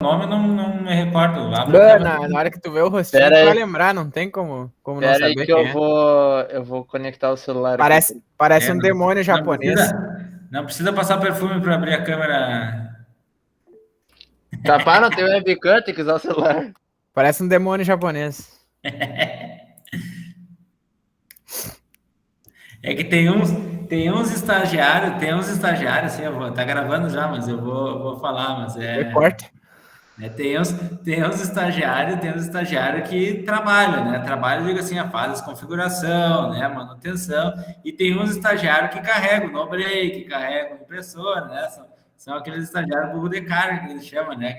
nome, não me recordo. Na hora que tu vê o rostinho, tu vai lembrar, não tem como não Pera saber aí que quem eu vou conectar o celular aqui. Parece um demônio japonês. Não precisa passar perfume para abrir a câmera. Capaz, não tem webcam, tem que usar o celular. Parece um demônio japonês. É que tem uns estagiários, assim, tá gravando já, mas eu vou falar, mas Corta. tem uns estagiários que trabalham, né? Trabalham, digo assim, faz configuração, né? Manutenção, e tem uns estagiários que carregam no break, carregam o impressor, né? São aqueles estagiários burro de carga que eles chamam, né?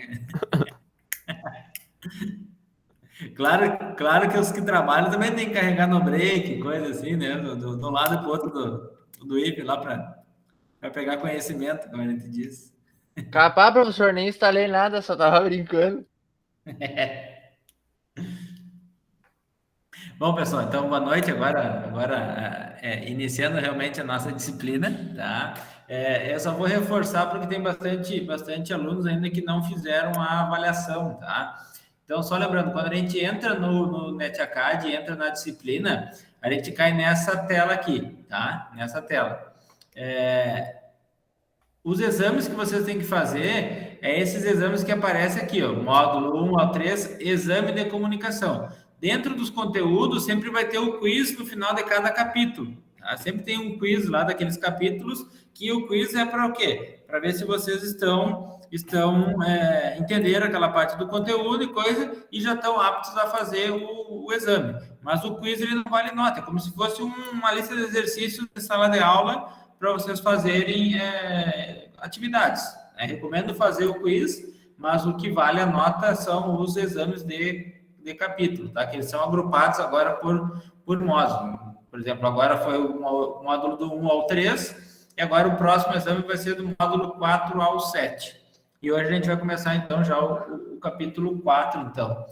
Claro que os que trabalham também tem que carregar no break, coisa assim, né? Do lado pro outro do IP lá para pegar conhecimento, como a gente diz. Capaz, professor, nem instalei nada, só tava brincando. Bom, pessoal, então boa noite. Agora iniciando realmente a nossa disciplina, tá? Eu só vou reforçar porque tem bastante alunos ainda que não fizeram a avaliação, tá? Então, só lembrando, quando a gente entra no NetAcad, entra na disciplina, a gente cai nessa tela aqui, tá? Nessa tela. Os exames que vocês têm que fazer esses exames que aparecem aqui, ó, módulo 1 ao 3, exame de comunicação. Dentro dos conteúdos, sempre vai ter o quiz no final de cada capítulo. Tá? Sempre tem um quiz lá daqueles capítulos, que o quiz é para o quê? Para ver se vocês estão entenderam aquela parte do conteúdo e coisa, e já estão aptos a fazer o exame. Mas o quiz ele não vale nota, é como se fosse uma lista de exercícios de sala de aula para vocês fazerem atividades. Recomendo fazer o quiz, mas o que vale a nota são os exames de capítulo, tá? Que eles são agrupados agora por módulo. Por exemplo, agora foi o módulo do 1 ao 3, e agora o próximo exame vai ser do módulo 4 ao 7. E hoje a gente vai começar, então, já o capítulo 4, então.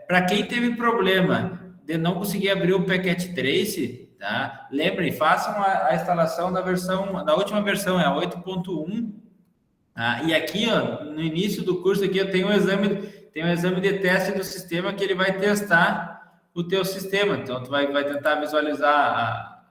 Para quem teve problema de não conseguir abrir o Packet Trace, tá? Lembrem, façam a instalação da última versão, a 8.1. Tá? E aqui, ó, no início do curso, aqui eu tenho um exame de teste do sistema que ele vai testar o teu sistema. Então, tu vai tentar visualizar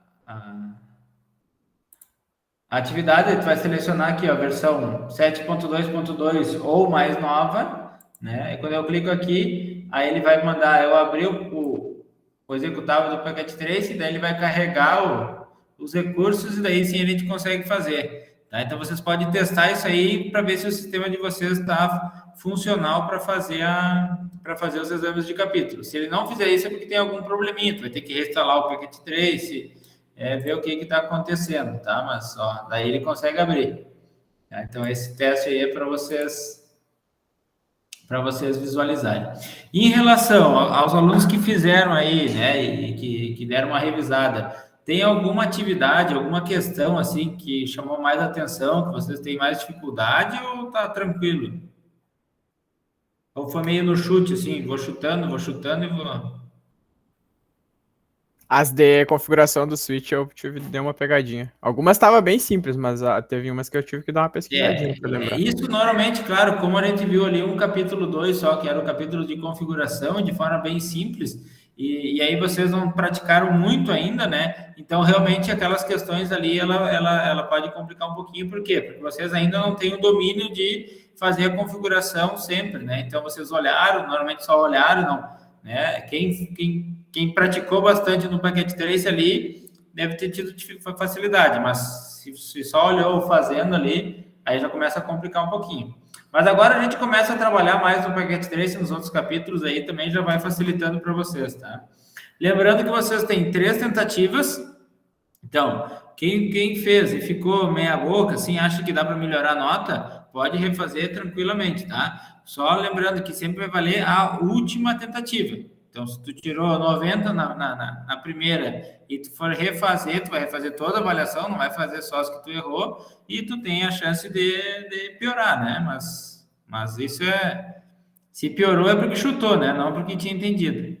a atividade, tu vai selecionar aqui, ó, a versão 7.2.2 ou mais nova, né? E quando eu clico aqui, aí ele vai mandar eu abrir o executável do Packet Trace, daí ele vai carregar os recursos e daí sim a gente consegue fazer. Tá? Então vocês podem testar isso aí para ver se o sistema de vocês está funcional para fazer os exames de capítulo. Se ele não fizer isso é porque tem algum probleminha, tu vai ter que reinstalar o Packet Trace, ver o que está acontecendo, tá? Mas ó, daí ele consegue abrir. Tá? Então esse teste aí é para vocês visualizarem. E em relação aos alunos que fizeram aí, né, e que deram uma revisada, tem alguma atividade, alguma questão assim que chamou mais atenção, que vocês têm mais dificuldade ou tá tranquilo? Ou foi meio no chute, assim, vou chutando e vou... As de configuração do Switch eu dei uma pegadinha. Algumas estavam bem simples, mas teve umas que eu tive que dar uma pesquisadinha para lembrar. Isso normalmente, claro, como a gente viu ali um capítulo 2 só, que era o capítulo de configuração, de forma bem simples, e aí vocês não praticaram muito ainda, né? Então, realmente, aquelas questões ali, ela pode complicar um pouquinho, por quê? Porque vocês ainda não têm o domínio de fazer a configuração sempre, né? Então, vocês olharam, normalmente só olharam, não, né? Quem praticou bastante no Packet Trace ali deve ter tido facilidade, mas se só olhou fazendo ali, aí já começa a complicar um pouquinho. Mas agora a gente começa a trabalhar mais no Packet Trace, nos outros capítulos aí também já vai facilitando para vocês, tá? Lembrando que vocês têm 3 tentativas. Então, quem fez e ficou meia boca, assim, acha que dá para melhorar a nota, pode refazer tranquilamente, tá? Só lembrando que sempre vai valer a última tentativa. Então, se tu tirou 90 na primeira e tu for refazer, tu vai refazer toda a avaliação, não vai fazer só as que tu errou, e tu tem a chance de piorar, né? Mas isso se piorou é porque chutou, né? Não porque tinha entendido.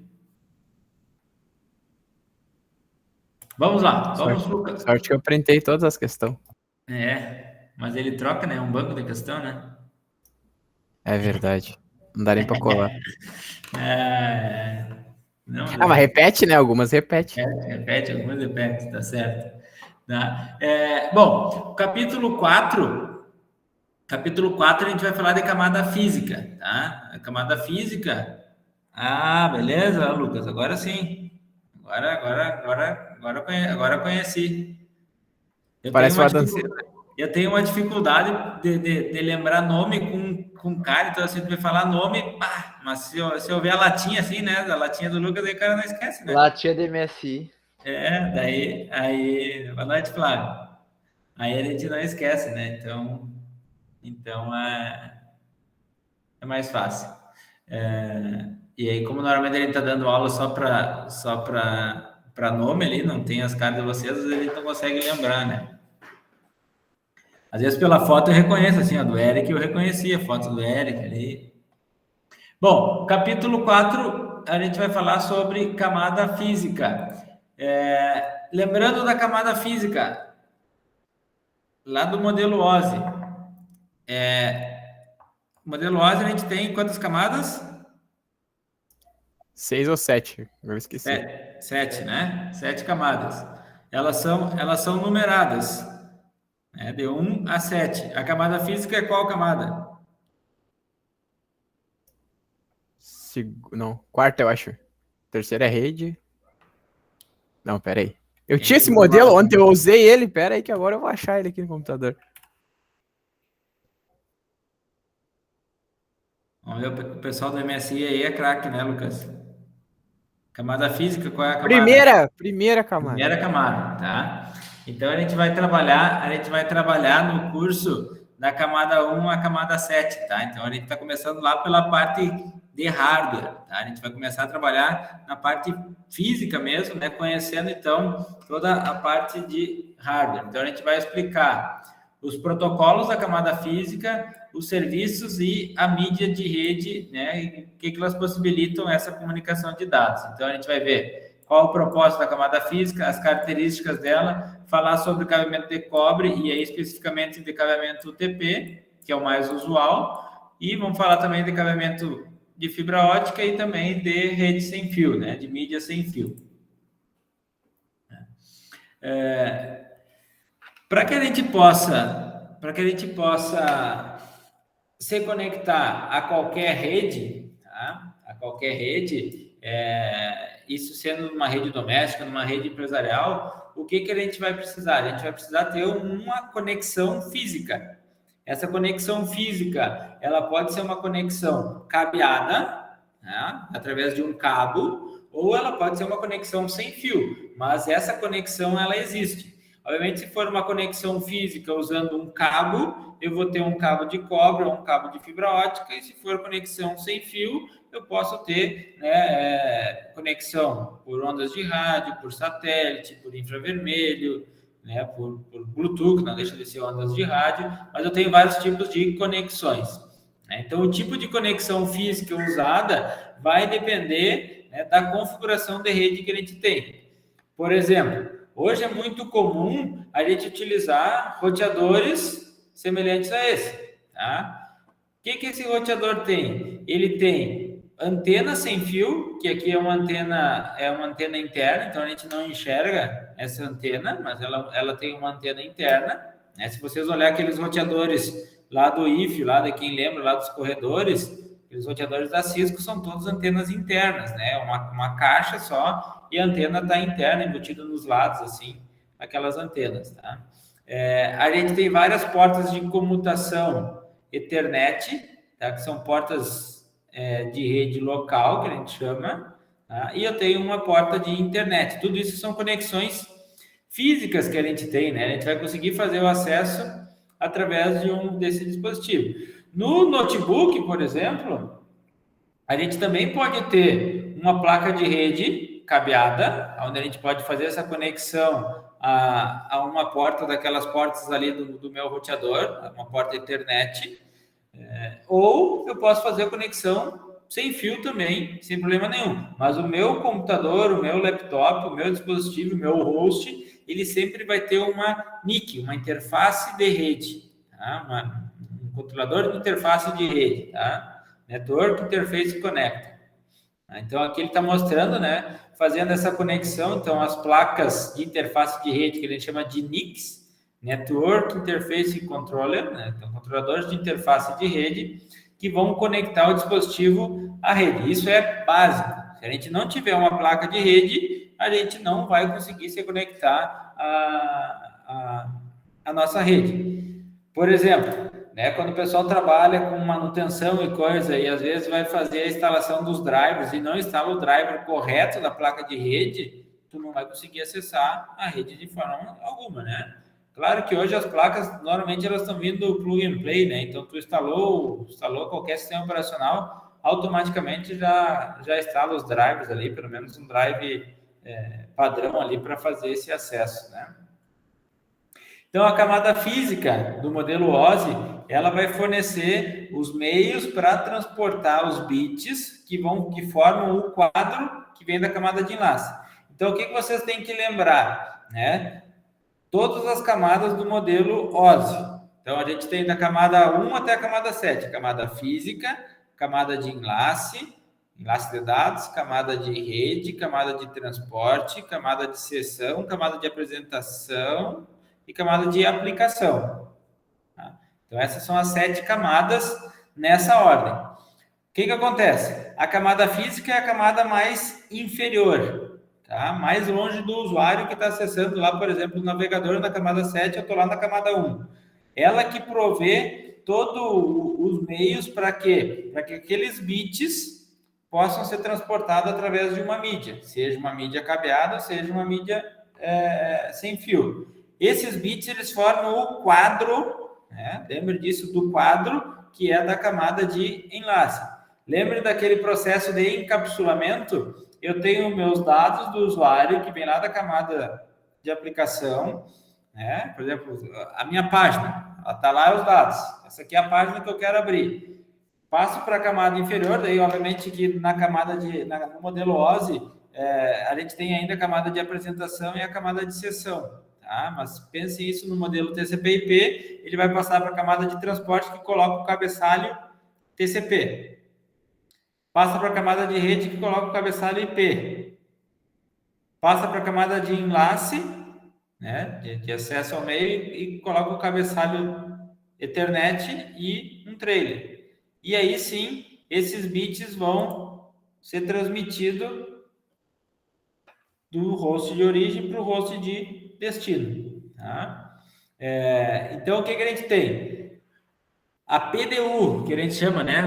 Vamos lá, vamos pro... Sorte que eu printei todas as questões. Mas ele troca, né? Um banco de questão, né? É verdade. Não dá nem pra colar. Não, Ah, mas repete, né? Algumas repete. repete, algumas repete, tá certo. Tá? Bom, capítulo 4 a gente vai falar de camada física, tá? A camada física. Beleza, Lucas, agora sim. Agora conheci. Eu tenho Parece o uma Adam dificuldade, Sandler. eu tenho uma dificuldade de lembrar nome com cara, então assim, tu vai falar nome, mas se eu ver a latinha assim, né? A latinha do Lucas, aí o cara não esquece, né? Latinha de MSI. Daí, aí, boa noite, Flávio. Aí a gente não esquece, né? Então é mais fácil. E aí, como normalmente ele está dando aula só para nome ali, não tem as caras de vocês, às vezes ele não consegue lembrar, né? Às vezes pela foto eu reconheço, assim, a do Eric eu reconheci a foto do Eric ali. Bom, capítulo 4, a gente vai falar sobre camada física. Lembrando da camada física, lá do modelo OSI. Modelo OSI a gente tem quantas camadas? 6 ou 7, eu esqueci. Sete, né? 7 camadas. Elas são numeradas, né? De 1 a 7. A camada física é qual camada? Não, quarta, eu acho. Terceira é rede. Não, pera aí. Eu Quem tinha esse estudou modelo, lá? ontem eu usei ele. Pera aí que agora eu vou achar ele aqui no computador. Vamos ver, o pessoal do MSI aí é craque, né, Lucas? Camada física, qual é a camada? Primeira camada. Primeira camada, tá? Então a gente vai trabalhar no curso da camada 1 à camada 7, tá? Então a gente está começando lá pela parte de hardware, tá? A gente vai começar a trabalhar na parte física mesmo, né? Conhecendo então toda a parte de hardware. Então a gente vai explicar os protocolos da camada física, os serviços e a mídia de rede, né? E o que elas possibilitam essa comunicação de dados. Então a gente vai ver qual o propósito da camada física, as características dela, falar sobre cabeamento de cobre e aí especificamente de cabeamento UTP, que é o mais usual, e vamos falar também de cabeamento de fibra ótica e também de rede sem fio, né? De mídia sem fio. Para que a gente possa se conectar a qualquer rede, tá? A qualquer rede, isso sendo uma rede doméstica, numa rede empresarial, o que a gente vai precisar? A gente vai precisar ter uma conexão física. Essa conexão física, ela pode ser uma conexão cabeada, né? Através de um cabo, ou ela pode ser uma conexão sem fio, mas essa conexão, ela existe. Obviamente, se for uma conexão física usando um cabo, eu vou ter um cabo de cobre ou um cabo de fibra ótica, e se for conexão sem fio, eu posso ter, né, conexão por ondas de rádio, por satélite, por infravermelho, né, por Bluetooth, não deixa de ser ondas de rádio, mas eu tenho vários tipos de conexões, né? Então, o tipo de conexão física usada vai depender, né, da configuração de rede que a gente tem. Por exemplo, hoje é muito comum a gente utilizar roteadores semelhantes a esse, tá? O que esse roteador tem? Ele tem antena sem fio, que aqui é uma antena interna, então a gente não enxerga essa antena, mas ela tem uma antena interna, né? Se vocês olharem aqueles roteadores lá do IF, lá de quem lembra, lá dos corredores, aqueles roteadores da Cisco são todas antenas internas, né? Uma caixa só e a antena está interna, embutida nos lados, assim, aquelas antenas, tá? A gente tem várias portas de comutação Ethernet, tá? Que são portas de rede local, que a gente chama, tá? E eu tenho uma porta de internet. Tudo isso são conexões físicas que a gente tem, né? A gente vai conseguir fazer o acesso através desse dispositivo. No notebook, por exemplo, a gente também pode ter uma placa de rede cabeada, onde a gente pode fazer essa conexão a uma porta daquelas portas ali do meu roteador, uma porta Ethernet, ou eu posso fazer a conexão sem fio também, sem problema nenhum. Mas o meu computador, o meu laptop, o meu dispositivo, o meu host, ele sempre vai ter uma NIC, uma interface de rede, tá? um controlador de interface de rede, tá? Network Interface Connector. Então, aqui ele está mostrando, né, fazendo essa conexão, então, as placas de interface de rede, que a gente chama de NICs, Network Interface Controller, né, então, controladores de interface de rede, que vão conectar o dispositivo à rede. Isso é básico. Se a gente não tiver uma placa de rede, a gente não vai conseguir se conectar à nossa rede. Por exemplo, né, quando o pessoal trabalha com manutenção e coisa, e às vezes vai fazer a instalação dos drivers e não instala o driver correto da placa de rede, tu não vai conseguir acessar a rede de forma alguma, né? Claro que hoje as placas, normalmente elas estão vindo plug and play, né? Então, tu instalou qualquer sistema operacional, automaticamente já instala os drivers ali, pelo menos um drive padrão ali para fazer esse acesso, né? Então, a camada física do modelo OSI, ela vai fornecer os meios para transportar os bits que formam o quadro que vem da camada de enlace. Então, o que vocês têm que lembrar, né? Todas as camadas do modelo OSI. Então, a gente tem da camada 1 até a camada 7, camada física, camada de enlace de dados, camada de rede, camada de transporte, camada de sessão, camada de apresentação e camada de aplicação. Tá? Então, essas são as 7 camadas nessa ordem. O que acontece? A camada física é a camada mais inferior, tá? Mais longe do usuário que está acessando lá, por exemplo, o navegador na camada 7, eu estou lá na camada 1. Ela que provê todos os meios para quê? Para que aqueles bits possam ser transportados através de uma mídia, seja uma mídia cabeada, seja uma mídia sem fio. Esses bits, eles formam o quadro, né? Lembre disso, do quadro, que é da camada de enlace. Lembre daquele processo de encapsulamento? Eu tenho meus dados do usuário, que vem lá da camada de aplicação, né? Por exemplo, a minha página, está lá os dados. Essa aqui é a página que eu quero abrir. Passo para a camada inferior, daí, obviamente, que no modelo OSI, a gente tem ainda a camada de apresentação e a camada de sessão. Tá? Mas pense isso no modelo TCP/IP, ele vai passar para a camada de transporte que coloca o cabeçalho TCP. Passa para a camada de rede que coloca o cabeçalho IP. Passa para a camada de enlace, né, de acesso ao meio e coloca o cabeçalho Ethernet e um trailer. E aí sim, esses bits vão ser transmitidos do host de origem para o host de destino. Tá? Então, o que a gente tem? A PDU, que a gente chama, né? A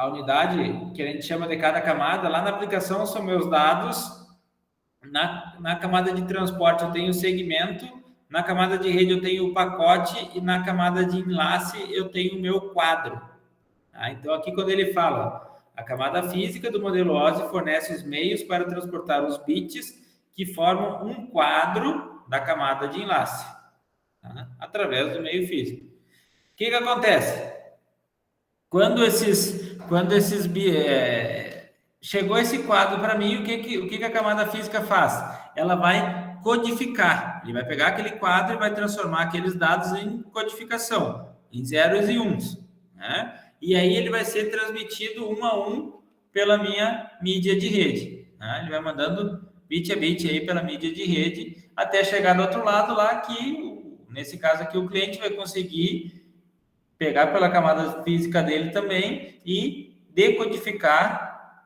unidade que a gente chama de cada camada, lá na aplicação são meus dados, na camada de transporte eu tenho o segmento, na camada de rede eu tenho o pacote e na camada de enlace eu tenho o meu quadro. Tá? Então, aqui quando ele fala... A camada física do modelo OSI fornece os meios para transportar os bits que formam um quadro da camada de enlace, tá? Através do meio físico. O que acontece? Quando chegou esse quadro para mim, o que a camada física faz? Ela vai codificar. Ele vai pegar aquele quadro e vai transformar aqueles dados em codificação, em zeros e uns, né? E aí ele vai ser transmitido 1 a 1 pela minha mídia de rede. Né? Ele vai mandando bit a bit aí pela mídia de rede até chegar do outro lado lá que, nesse caso aqui, o cliente vai conseguir pegar pela camada física dele também e decodificar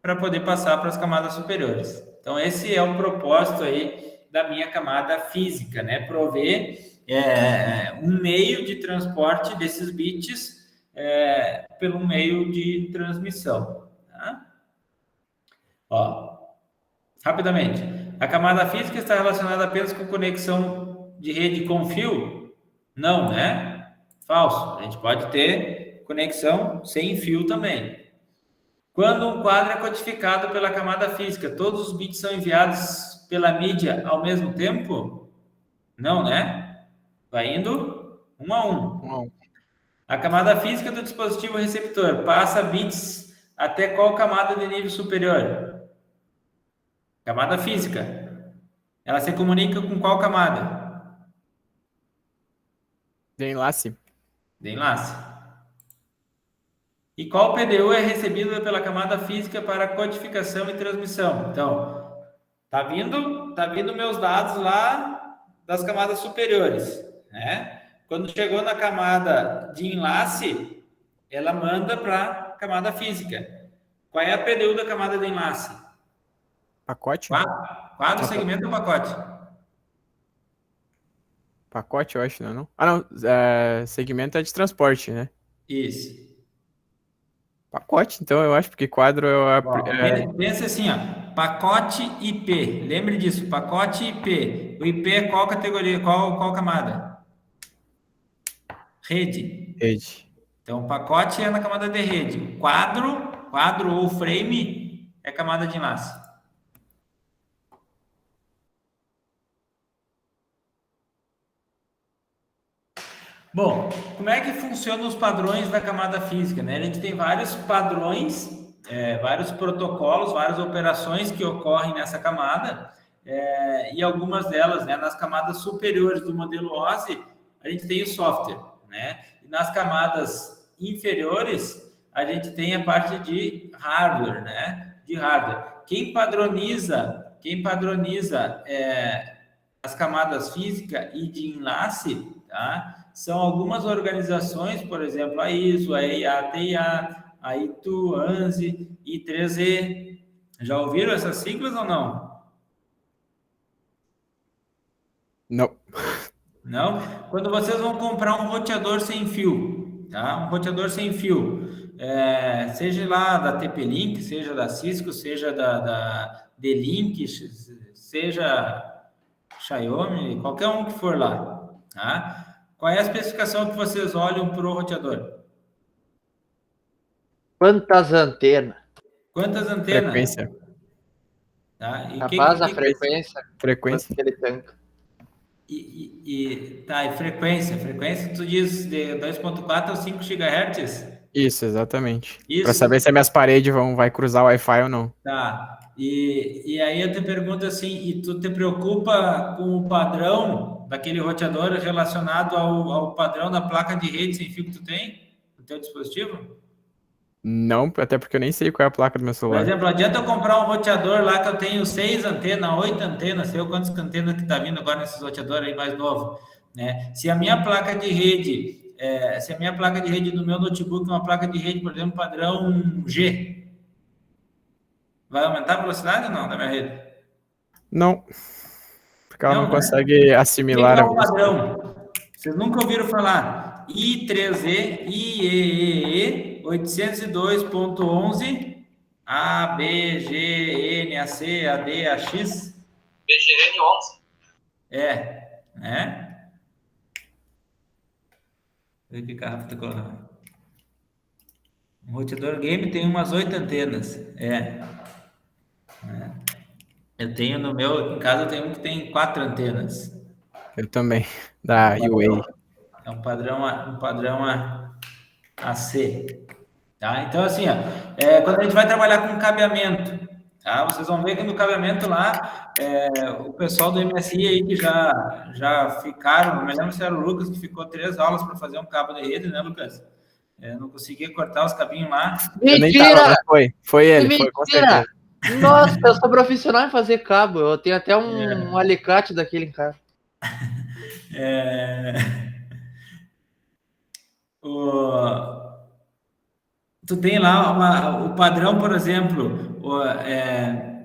para poder passar para as camadas superiores. Então, esse é o propósito aí da minha camada física, né? Prover um meio de transporte desses bits pelo meio de transmissão. Tá? Ó, rapidamente. A camada física está relacionada apenas com conexão de rede com fio? Não, né? Falso. A gente pode ter conexão sem fio também. Quando um quadro é codificado pela camada física, todos os bits são enviados pela mídia ao mesmo tempo? Não, né? Vai indo 1 a 1. A camada física do dispositivo receptor passa bits até qual camada de nível superior? Camada física. Ela se comunica com qual camada? De enlace. De enlace. E qual PDU é recebido pela camada física para codificação e transmissão? Então, tá vindo meus dados lá das camadas superiores, né? Quando chegou na camada de enlace, ela manda para a camada física. Qual é a PDU da camada de enlace? Pacote? Quadro, segmento ou pacote? Pacote, eu acho, não? Ah, não. Segmento é de transporte, né? Isso. Pacote, então, eu acho, porque quadro Pensa assim, ó, pacote IP. Lembre disso, pacote IP. O IP é qual categoria, qual camada? Rede. rede. Então, pacote é na camada de rede. Quadro ou frame é camada de enlace. Bom, como é que funcionam os padrões da camada física, né? A gente tem vários padrões, vários protocolos, várias operações que ocorrem nessa camada, e algumas delas, né, nas camadas superiores do modelo OSI, a gente tem o software, né? E nas camadas inferiores, a gente tem a parte de hardware, né? De hardware. Quem padroniza as camadas física e de enlace, tá? São algumas organizações, por exemplo, a ISO, a EIA-TIA, a ITU, ANSI, I3E. Já ouviram essas siglas ou não? Não. Não? Quando vocês vão comprar um roteador sem fio, tá? Um roteador sem fio, seja lá da TP-Link, seja da Cisco, seja da D-Link, seja Xiaomi, qualquer um que for lá, tá? Qual é a especificação que vocês olham para o roteador? Quantas antenas? Quantas antenas? Frequência. Tá? E Rapaz, a frequência. Frequência. Quanto que ele tanca? E frequência. Frequência, tu diz de 2.4 a 5 GHz? Isso, exatamente. Isso. Para saber se as minhas paredes vai cruzar o Wi-Fi ou não. Tá. E aí eu te pergunto assim, e tu te preocupa com o padrão daquele roteador relacionado ao padrão da placa de rede sem fio que tu tem no teu dispositivo? Não, até porque eu nem sei qual é a placa do meu Por celular. exemplo, adianta eu comprar um roteador lá que eu tenho 6 antenas, 8 antenas, sei lá quantas antenas que tá vindo agora nesses roteadores aí mais novos, né? Se a minha placa de rede, do meu notebook é uma placa de rede, por exemplo, padrão G, vai aumentar a velocidade ou não da minha rede? Não. Porque ela não Não, consegue assimilar que é a o velocidade. padrão? Vocês nunca ouviram falar? I3E, IEEE 802.11 A, B, G, N, A, C, A, D, A, X. BGN11. Né? Olha que carro tá colocando. Um roteador game tem umas 8 antenas. Eu tenho no meu, aqui em casa eu tenho um que tem 4 antenas. Eu também. Da UA. É um padrão AC. Tá? Então, assim, ó, quando a gente vai trabalhar com cabeamento, tá? Vocês vão ver que no cabeamento lá, o pessoal do MSI aí que já ficaram, não me lembro se era o Lucas que ficou 3 aulas para fazer um cabo de rede, né, Lucas? Não conseguia cortar os cabinhos lá. Eu nem tava, mas foi ele, foi com certeza. Nossa, eu sou profissional em fazer cabo. Eu tenho até um alicate daquele em casa. Tu tem lá o padrão, por exemplo,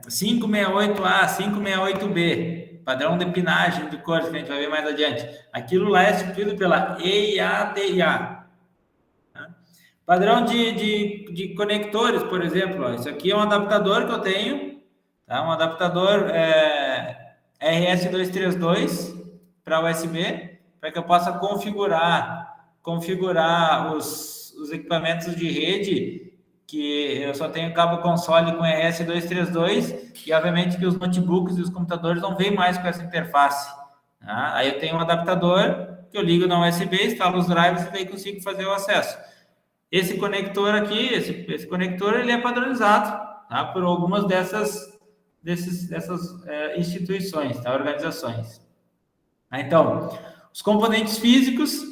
568A, 568B, padrão de pinagem de cores, que a gente vai ver mais adiante. Aquilo lá é substituído pela EIA-TIA. Tá? Padrão de conectores, por exemplo, ó, isso aqui é um adaptador que eu tenho, tá? Um adaptador RS232 para USB, para que eu possa configurar os equipamentos de rede, que eu só tenho cabo console com RS232, e obviamente que os notebooks e os computadores não vêm mais com essa interface. Tá? Aí eu tenho um adaptador que eu ligo na USB, instalo os drivers e daí consigo fazer o acesso. Esse conector aqui, esse conector, ele é padronizado, tá? Por algumas dessas instituições, tá? Organizações. Então, os componentes físicos,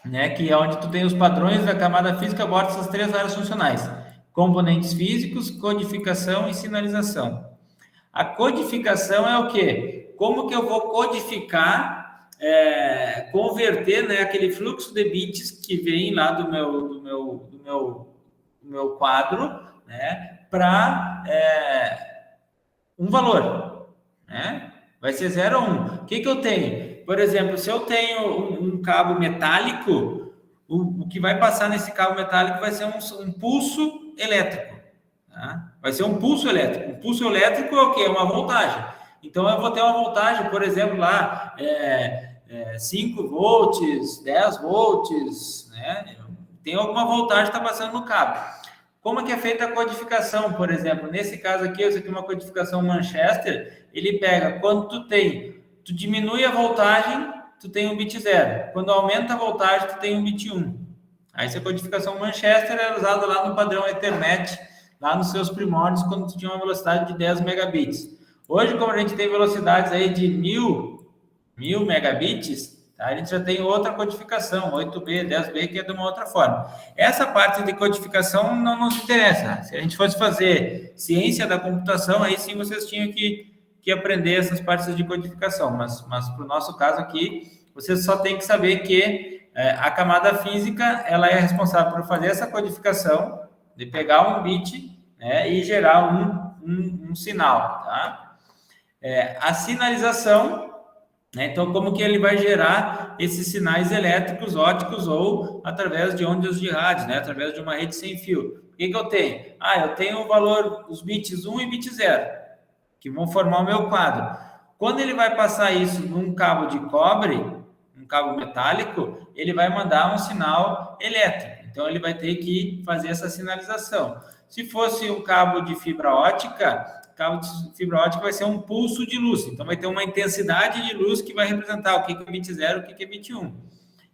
né, que é onde tu tem os padrões da camada física, aborda essas 3 áreas funcionais: componentes físicos, codificação e sinalização. A codificação é o quê? Como que eu vou codificar, converter, né, aquele fluxo de bits que vem lá do meu quadro, né, para um valor, né? Vai ser 0 ou 1. O que eu tenho? Por exemplo, se eu tenho um cabo metálico, o que vai passar nesse cabo metálico vai ser um pulso elétrico. Tá? Vai ser um pulso elétrico. Um pulso elétrico é o quê? É uma voltagem. Então, eu vou ter uma voltagem, por exemplo, lá, 5 volts, 10 volts, né? Tem alguma voltagem que está passando no cabo. Como que é feita a codificação, por exemplo? Nesse caso aqui, eu tenho uma codificação Manchester, ele pega, quando tu diminui a voltagem, tu tem um bit 0. Quando aumenta a voltagem, tu tem um bit 1. Aí essa codificação Manchester era usada lá no padrão Ethernet, lá nos seus primórdios, quando tu tinha uma velocidade de 10 megabits. Hoje, como a gente tem velocidades aí de 1000 megabits, tá? A gente já tem outra codificação, 8B, 10B, que é de uma outra forma. Essa parte de codificação não nos interessa. Se a gente fosse fazer ciência da computação, aí sim vocês tinham que aprender essas partes de codificação. Mas para o nosso caso aqui, vocês só têm que saber que a camada física ela é responsável por fazer essa codificação, de pegar um bit, né, e gerar um sinal. Tá? A sinalização, né, então como que ele vai gerar esses sinais elétricos, ópticos ou através de ondas de rádio, né, através de uma rede sem fio. O que eu tenho? Eu tenho o valor, os bits 1 e bit 0, que vão formar o meu quadro. Quando ele vai passar isso num cabo de cobre, um cabo metálico, ele vai mandar um sinal elétrico. Então, ele vai ter que fazer essa sinalização. Se fosse um cabo de fibra ótica, vai ser um pulso de luz. Então, vai ter uma intensidade de luz que vai representar o que é bit 0 e o que é bit 1.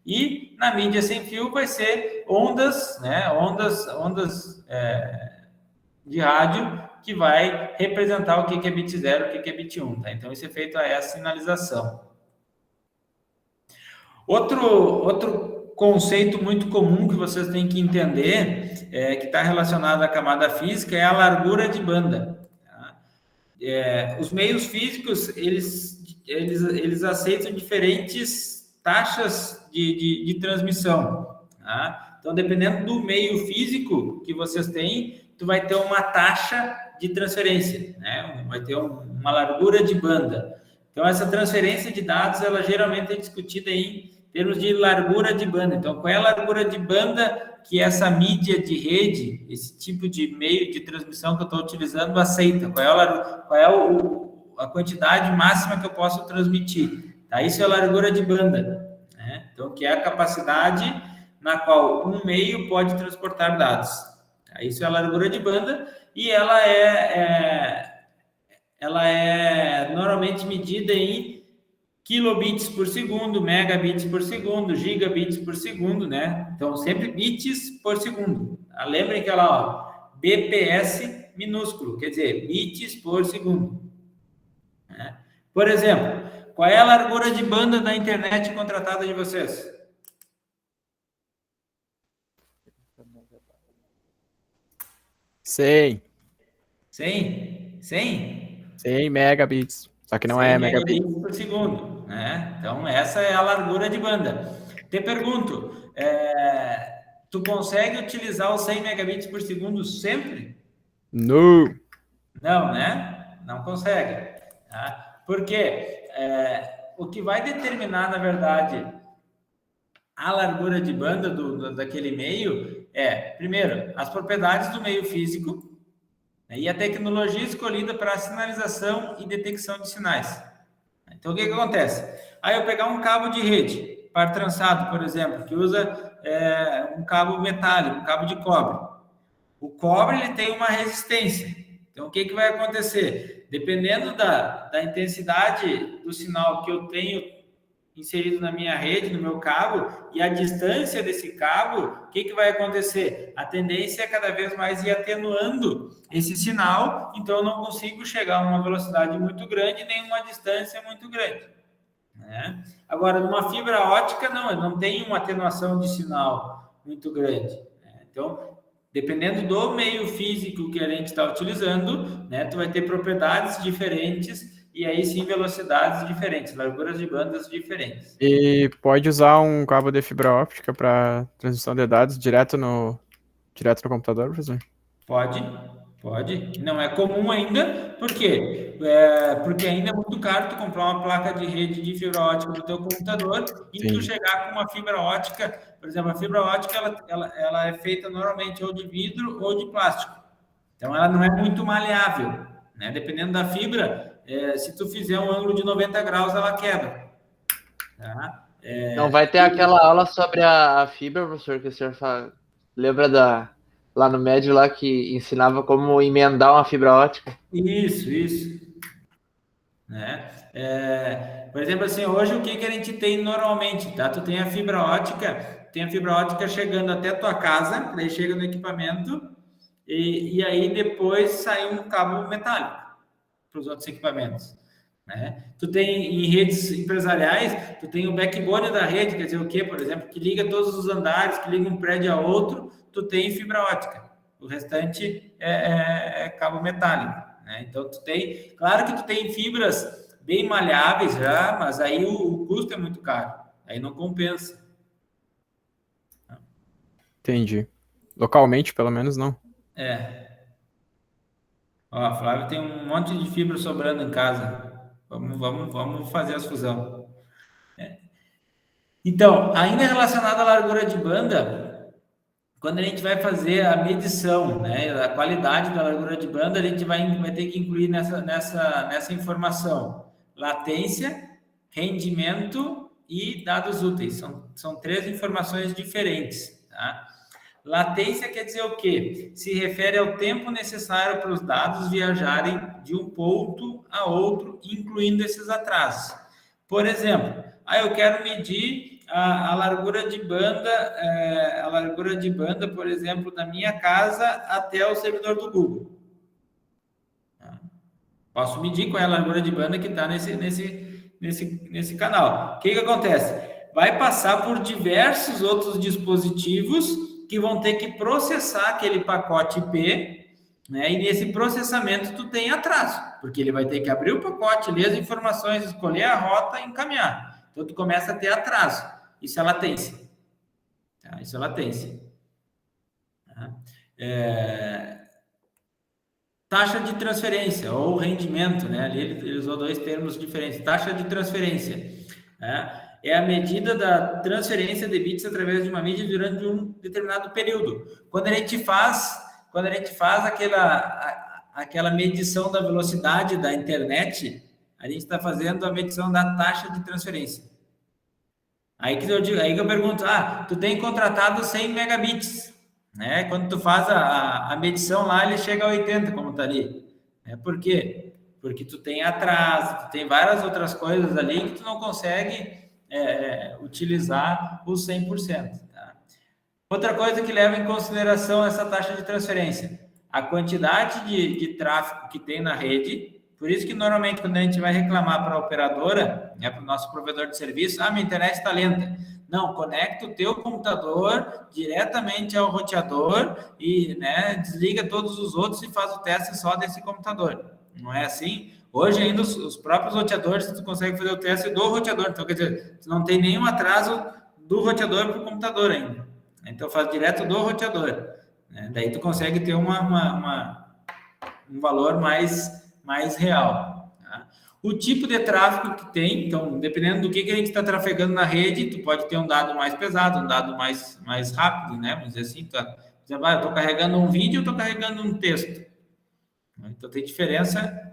E na mídia sem fio vai ser ondas, né? Ondas de rádio, que vai representar o que é bit 0 e o que é bit 1. Tá? Então, isso é feito a essa sinalização. Outro conceito muito comum que vocês têm que entender, que está relacionado à camada física, é a largura de banda. Tá? Os meios físicos, eles aceitam diferentes taxas de transmissão. Tá? Então, dependendo do meio físico que vocês têm, tu vai ter uma taxa de transferência, né? Vai ter uma largura de banda. Então, essa transferência de dados, ela geralmente é discutida em termos de largura de banda. Então, qual é a largura de banda que essa mídia de rede, esse tipo de meio de transmissão que eu estou utilizando, aceita? Qual é a quantidade máxima que eu posso transmitir? Tá? Isso é a largura de banda, né? Então, que é a capacidade na qual um meio pode transportar dados. Tá? Isso é a largura de banda e ela é normalmente medida em kilobits por segundo, megabits por segundo, gigabits por segundo, né? Então, sempre bits por segundo. Lembrem que ela, BPS minúsculo, quer dizer, bits por segundo. Né? Por exemplo, qual é a largura de banda da internet contratada de vocês? 100 megabits. Só que não é megabits por segundo, né? Então, essa é a largura de banda. Te pergunto, tu consegue utilizar os 100 megabits por segundo sempre? Não, né? Não consegue. Tá? Porque o que vai determinar, na verdade, a largura de banda daquele meio primeiro, as propriedades do meio físico, e a tecnologia escolhida para a sinalização e detecção de sinais. Então, o que acontece? Aí eu pegar um cabo de rede, par trançado, por exemplo, que usa um cabo metálico, um cabo de cobre. O cobre ele tem uma resistência. Então, o que vai acontecer? Dependendo da intensidade do sinal que eu tenho inserido na minha rede, no meu cabo, e a distância desse cabo, o que vai acontecer? A tendência é cada vez mais ir atenuando esse sinal, então eu não consigo chegar a uma velocidade muito grande, nem uma distância muito grande. né? Agora, numa fibra ótica, não tem uma atenuação de sinal muito grande, né? Então, dependendo do meio físico que a gente está utilizando, né, tu vai ter propriedades diferentes e aí sim velocidades diferentes, larguras de bandas diferentes. E pode usar um cabo de fibra óptica para transmissão de dados direto no computador, professor? Pode. Não é comum ainda, por quê? Porque ainda é muito caro tu comprar uma placa de rede de fibra ótica no teu computador e Sim. tu chegar com uma fibra ótica, por exemplo, a fibra ótica ela é feita normalmente ou de vidro ou de plástico. Então ela não é muito maleável, né? Dependendo da fibra, se tu fizer um ângulo de 90 graus, ela quebra. Tá? Não vai ter aquela aula sobre a fibra, professor, que o senhor lembra lá no médio lá que ensinava como emendar uma fibra ótica? Isso. Né? Por exemplo, assim, hoje o que a gente tem normalmente, tá? Tu tem a fibra ótica chegando até a tua casa, daí chega no equipamento e aí depois sai um cabo metálico para os outros equipamentos, né? Tu tem em redes empresariais, tu tem o backbone da rede, quer dizer o quê? Por exemplo, que liga todos os andares, que liga um prédio a outro, tu tem fibra ótica. O restante é cabo metálico, né? Então, claro que tu tem fibras bem maleáveis já, mas aí o custo é muito caro, aí não compensa. Entendi. Localmente, pelo menos, não. Ó, a Flávia tem um monte de fibra sobrando em casa. Vamos fazer as fusão. Então, ainda relacionado à largura de banda, quando a gente vai fazer a medição, né, a qualidade da largura de banda, a gente vai ter que incluir nessa informação latência, rendimento e dados úteis. São 3 informações diferentes, tá? Latência quer dizer o quê? Se refere ao tempo necessário para os dados viajarem de um ponto a outro, incluindo esses atrasos. Por exemplo, eu quero medir a largura de banda, por exemplo, da minha casa até o servidor do Google. Posso medir qual é a largura de banda que está nesse canal. O que acontece? Vai passar por diversos outros dispositivos que vão ter que processar aquele pacote IP, né? E nesse processamento tu tem atraso, porque ele vai ter que abrir o pacote, ler as informações, escolher a rota e encaminhar. Então tu começa a ter atraso. Isso é latência. Tá? Isso é latência. Tá? Taxa de transferência ou rendimento, né? Ali ele usou 2 termos diferentes. Taxa de transferência, né? É a medida da transferência de bits através de uma mídia durante um determinado período. Quando a gente faz aquela medição da velocidade da internet, a gente está fazendo a medição da taxa de transferência. Aí que eu pergunto, tu tem contratado 100 megabits, né? Quando tu faz a medição lá, ele chega a 80, como está ali. Por quê? Porque tu tem atraso, tu tem várias outras coisas ali que tu não consegue utilizar os 100%. Tá? Outra coisa que leva em consideração essa taxa de transferência, a quantidade de tráfego que tem na rede. Por isso que normalmente quando a gente vai reclamar para a operadora, para o nosso provedor de serviço, minha internet está lenta. Não, conecta o teu computador diretamente ao roteador e, né, desliga todos os outros e faz o teste só desse computador. Não é assim? Hoje ainda os próprios roteadores, tu consegue fazer o teste do roteador. Então, quer dizer, tu não tem nenhum atraso do roteador para o computador ainda. Então, faz direto do roteador. Né? Daí tu consegue ter um valor mais real. Tá? O tipo de tráfego que tem, então, dependendo do que a gente está trafegando na rede, tu pode ter um dado mais pesado, um dado mais rápido, né? Vamos dizer assim, por exemplo, eu estou carregando um vídeo, eu estou carregando um texto. Então, tem diferença.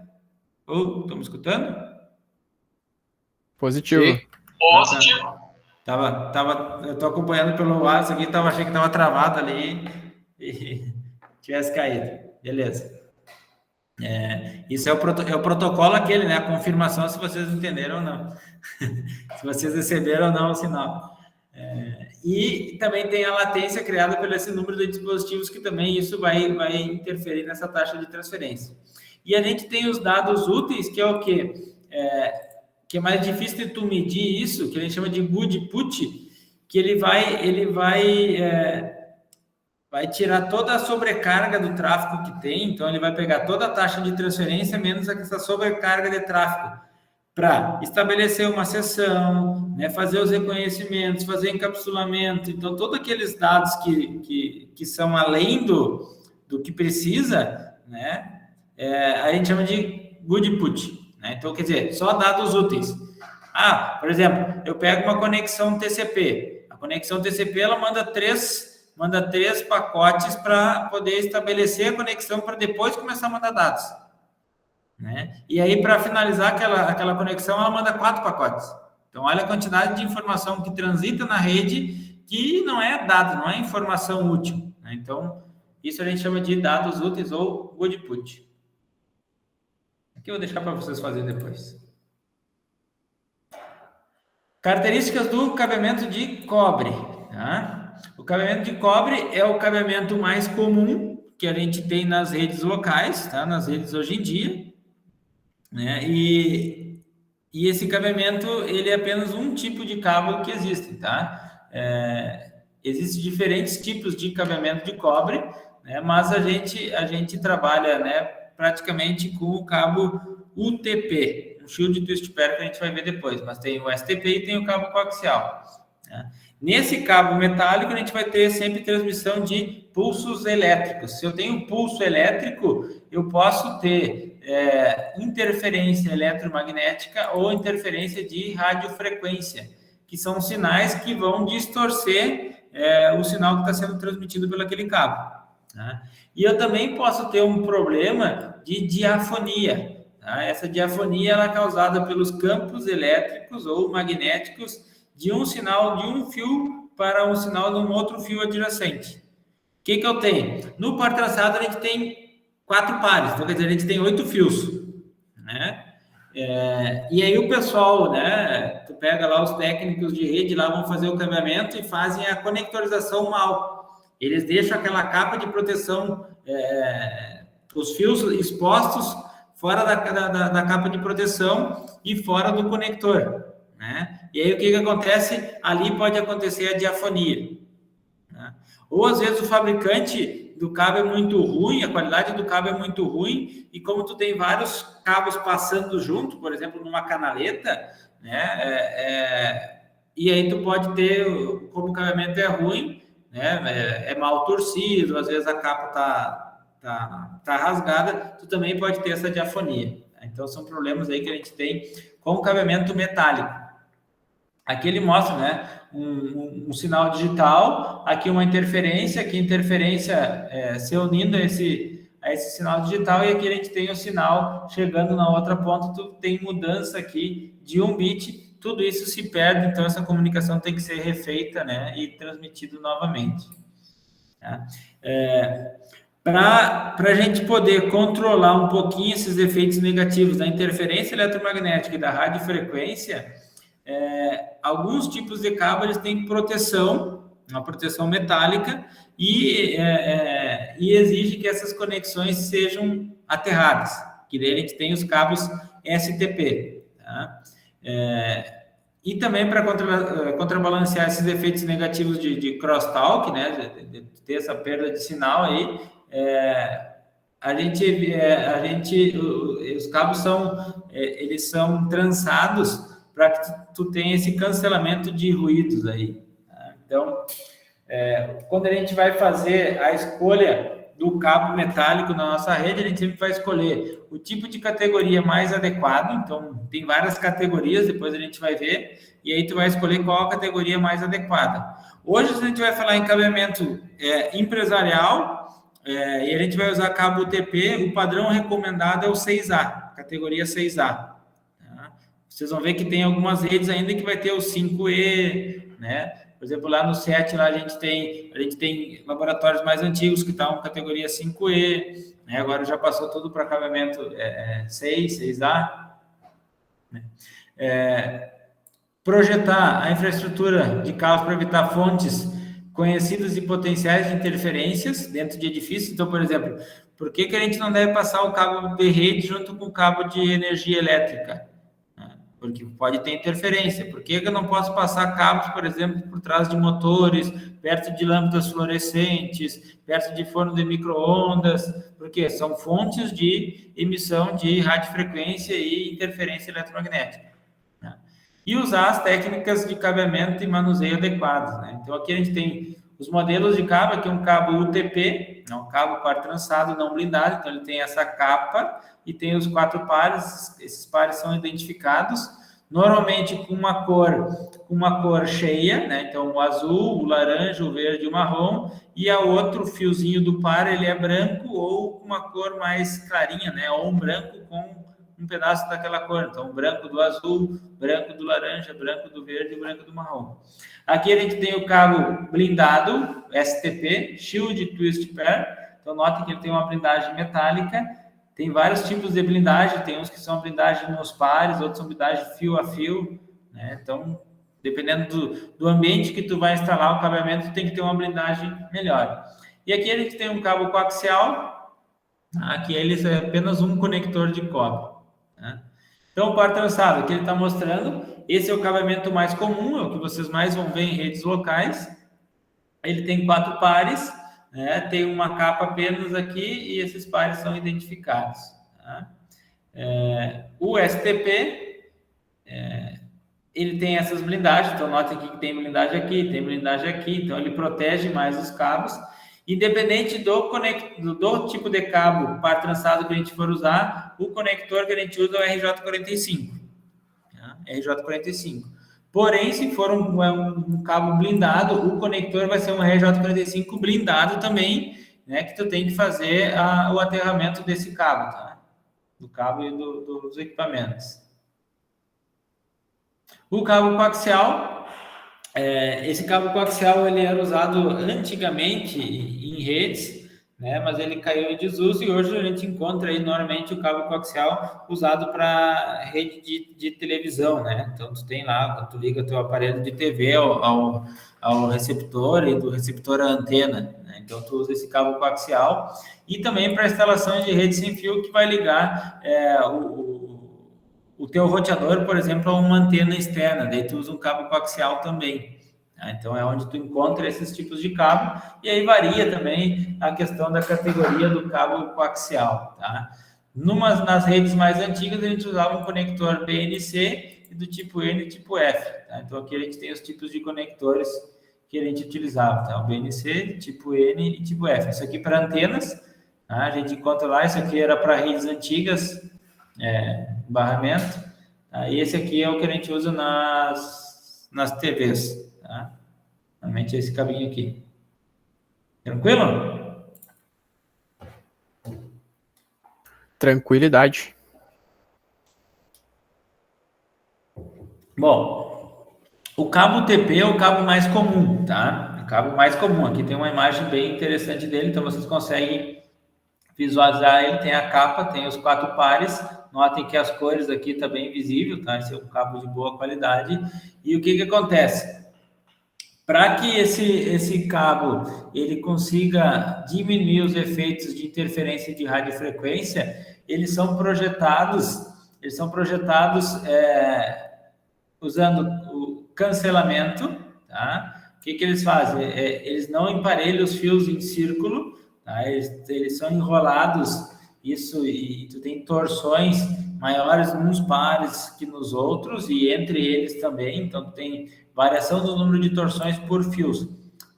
Estão me escutando? Positivo. Sim. Positivo. Eu estou acompanhando pelo WhatsApp aqui, achei que estava travado ali e tivesse caído. Beleza. Isso é o protocolo aquele, né? A confirmação se vocês entenderam ou não. Se vocês receberam ou não o sinal. E também tem a latência criada pelo esse número de dispositivos, que também isso vai interferir nessa taxa de transferência. E a gente tem os dados úteis, que é o quê? que é mais difícil de tu medir isso, que a gente chama de good put, que ele vai tirar toda a sobrecarga do tráfego que tem, então ele vai pegar toda a taxa de transferência menos essa sobrecarga de tráfego para estabelecer uma sessão, né, fazer os reconhecimentos, fazer encapsulamento. Então, todos aqueles dados que são além do que precisa, né, a gente chama de good put. Né? Então, quer dizer, só dados úteis. Por exemplo, eu pego uma conexão TCP. A conexão TCP, ela manda três pacotes para poder estabelecer a conexão para depois começar a mandar dados. Né? E aí, para finalizar aquela conexão, ela manda 4 pacotes. Então, olha a quantidade de informação que transita na rede que não é dado, não é informação útil. Né? Então, isso a gente chama de dados úteis ou good put. Aqui eu vou deixar para vocês fazerem depois. Características do cabeamento de cobre. Tá? O cabeamento de cobre é o cabeamento mais comum que a gente tem nas redes locais, tá? Nas redes hoje em dia. Né? E esse cabeamento, ele é apenas um tipo de cabo que existe, tá? Existem diferentes tipos de cabeamento de cobre, né? Mas a gente trabalha, né, praticamente com o cabo UTP, um Shield Twist Pair, que a gente vai ver depois, mas tem o STP e tem o cabo coaxial. Né? Nesse cabo metálico, a gente vai ter sempre transmissão de pulsos elétricos. Se eu tenho pulso elétrico, eu posso ter interferência eletromagnética ou interferência de radiofrequência, que são sinais que vão distorcer o sinal que está sendo transmitido pelo aquele cabo. Tá? E eu também posso ter um problema de diafonia. Tá? Essa diafonia ela é causada pelos campos elétricos ou magnéticos de um sinal de um fio para um sinal de um outro fio adjacente. O que eu tenho? No par traçado a gente tem 4 pares, então quer dizer, a gente tem 8 fios, né? E aí o pessoal, né? Tu pega lá os técnicos de rede, lá vão fazer o cabeamento e fazem a conectorização mal. Eles deixam aquela capa de proteção, os fios expostos fora da capa de proteção e fora do conector, né? E aí o que acontece? Ali pode acontecer a diafonia, né? Ou às vezes o fabricante do cabo é muito ruim, a qualidade do cabo é muito ruim, e como tu tem vários cabos passando junto, por exemplo, numa canaleta, né, e aí tu pode ter, como o cabeamento é ruim, né, é mal torcido, às vezes a capa tá rasgada, tu também pode ter essa diafonia. Então, são problemas aí que a gente tem com o cabeamento metálico. Aqui ele mostra, né, um sinal digital, aqui uma interferência, aqui interferência se unindo a esse sinal digital, e aqui a gente tem o sinal chegando na outra ponta, tu tem mudança aqui de 1 bit, tudo isso se perde, então essa comunicação tem que ser refeita, né, e transmitida novamente. Tá? Para a gente poder controlar um pouquinho esses efeitos negativos da interferência eletromagnética e da radiofrequência, alguns tipos de cabo eles têm proteção, uma proteção metálica, e exige que essas conexões sejam aterradas, que daí a gente tem os cabos STP. Tá? E também para contrabalancear esses efeitos negativos de crosstalk, né, de ter essa perda de sinal aí, os cabos eles são trançados para que tu tenha esse cancelamento de ruídos aí. Tá? Então, quando a gente vai fazer a escolha do cabo metálico na nossa rede, a gente sempre vai escolher o tipo de categoria mais adequado. Então, tem várias categorias, depois a gente vai ver, e aí tu vai escolher qual a categoria mais adequada. Hoje a gente vai falar em cabeamento empresarial, e a gente vai usar cabo UTP, o padrão recomendado é o 6A, categoria 6A. Vocês vão ver que tem algumas redes ainda que vai ter o 5E, né? Por exemplo, lá no SET, lá a gente tem laboratórios mais antigos que estão em categoria 5E, né? Agora já passou tudo para cabeamento 6A. Né? Projetar a infraestrutura de cabos para evitar fontes conhecidas e potenciais de interferências dentro de edifícios. Então, por exemplo, por que a gente não deve passar o cabo de rede junto com o cabo de energia elétrica? porque pode ter interferência. Por que eu não posso passar cabos, por exemplo, por trás de motores, perto de lâmpadas fluorescentes, perto de forno de micro-ondas? Porque são fontes de emissão de radiofrequência e interferência eletromagnética. Né? E usar as técnicas de cabeamento e manuseio adequados. Né? Então, aqui a gente tem os modelos de cabo. Aqui é um cabo UTP, é um cabo par trançado não blindado, então ele tem essa capa e tem os 4 pares. Esses pares são identificados normalmente com uma cor cheia, né? Então o azul, o laranja, o verde e o marrom, e a outro fiozinho do par ele é branco ou com uma cor mais clarinha, né? Ou um branco com um pedaço daquela cor. Então branco do azul, branco do laranja, branco do verde e branco do marrom. Aqui a gente tem o cabo blindado STP, Shield Twist Pair. Então notem que ele tem uma blindagem metálica. Tem vários tipos de blindagem, tem uns que são blindagem nos pares, outros são blindagem fio a fio, né? Então, dependendo do ambiente que tu vai instalar o cabeamento, tem que ter uma blindagem melhor. E aqui a gente tem um cabo coaxial, aqui ele é apenas um conector de cobre. Né? Então, o par trançado, aqui ele está mostrando, esse é o cabeamento mais comum, é o que vocês mais vão ver em redes locais. Ele tem 4 pares, né? Tem uma capa apenas aqui e esses pares são identificados. Tá? O STP, ele tem essas blindagens, então notem aqui que tem blindagem aqui, tem blindagem aqui, então ele protege mais os cabos. Independente do tipo de cabo par trançado que a gente for usar, o conector que a gente usa é o RJ45. Tá? RJ45. Porém, se for um cabo blindado, o conector vai ser um RJ45 blindado também, né? Que tu tem que fazer o aterramento desse cabo, tá? Do cabo e dos equipamentos. O cabo coaxial, esse cabo coaxial ele era usado antigamente em redes, né? Mas ele caiu em desuso e hoje a gente encontra aí normalmente o cabo coaxial usado para rede de televisão, né? Então tu tem lá, tu liga teu aparelho de TV ao receptor e do receptor à antena, né? Então tu usa esse cabo coaxial e também para instalação de rede sem fio que vai ligar o teu roteador, por exemplo, a uma antena externa, daí tu usa um cabo coaxial também. Então, é onde tu encontra esses tipos de cabo, e aí varia também a questão da categoria do cabo coaxial, tá? Nas redes mais antigas, a gente usava um conector BNC e do tipo N e tipo F, tá? Então, aqui a gente tem os tipos de conectores que a gente utilizava, tá? O BNC, tipo N e tipo F. Isso aqui para antenas, tá? A gente encontra lá, isso aqui era para redes antigas, barramento, tá? E esse aqui é o que a gente usa nas TVs, tá? Normalmente é esse cabinho aqui. Tranquilo? Tranquilidade. Bom, o cabo TP é o cabo mais comum, tá? O cabo mais comum. Aqui tem uma imagem bem interessante dele, então vocês conseguem visualizar ele. Tem a capa, tem os 4 pares. Notem que as cores aqui estão bem visíveis, tá? Esse é um cabo de boa qualidade. E o que acontece? Para que esse cabo ele consiga diminuir os efeitos de interferência de radiofrequência, eles são projetados usando o cancelamento, tá? O que eles fazem? Eles não emparelham os fios em círculo, tá? Eles são enrolados, isso, e tu tem torções maiores nos pares que nos outros, e entre eles também, então tu tem variação do número de torções por fios.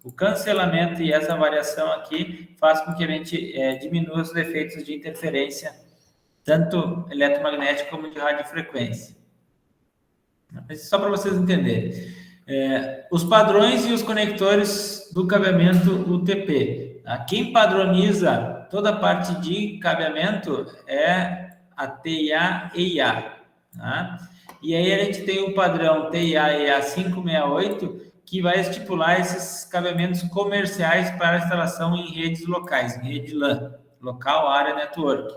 O cancelamento e essa variação aqui faz com que a gente diminua os efeitos de interferência, tanto eletromagnética como de radiofrequência. Só para vocês entenderem. Os padrões e os conectores do cabeamento UTP. Tá? Quem padroniza toda a parte de cabeamento é a TIA-EIA. Tá? E aí a gente tem o padrão TIA-EIA 568, que vai estipular esses cabeamentos comerciais para instalação em redes locais, em rede LAN, Local Area Network.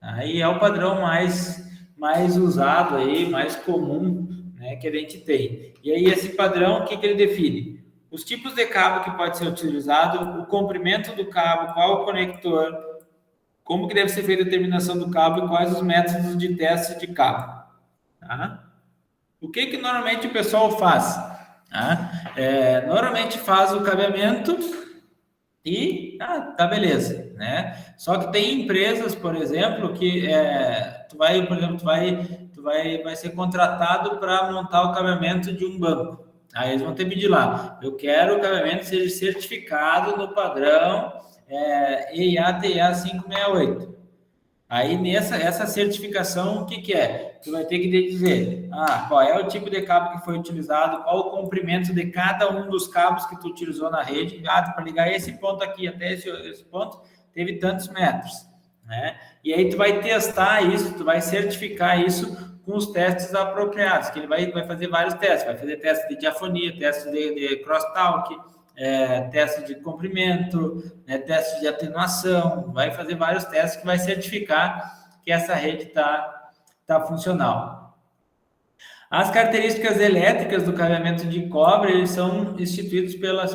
Aí é o padrão mais usado aí, mais comum, né, que a gente tem. E aí esse padrão, o que ele define? Os tipos de cabo que pode ser utilizado, o comprimento do cabo, qual o conector, como que deve ser feita a terminação do cabo e quais os métodos de teste de cabo. Tá? O que normalmente o pessoal faz? Tá? Normalmente faz o cabeamento e tá beleza, né? Só que tem empresas, por exemplo, que vai ser contratado para montar o cabeamento de um banco. Aí eles vão ter que pedir lá, eu quero o cabeamento seja certificado no padrão EIA-TEA 568. Aí essa certificação, o que é? Tu vai ter que dizer qual é o tipo de cabo que foi utilizado, qual o comprimento de cada um dos cabos que tu utilizou na rede. Para ligar esse ponto aqui até esse ponto, teve tantos metros, né? E aí tu vai testar isso, tu vai certificar isso com os testes apropriados, que ele vai fazer vários testes, vai fazer testes de diafonia, testes de crosstalk, teste de comprimento, teste de atenuação, vai fazer vários testes que vai certificar que essa rede está funcional. As características elétricas do cabeamento de cobre, eles são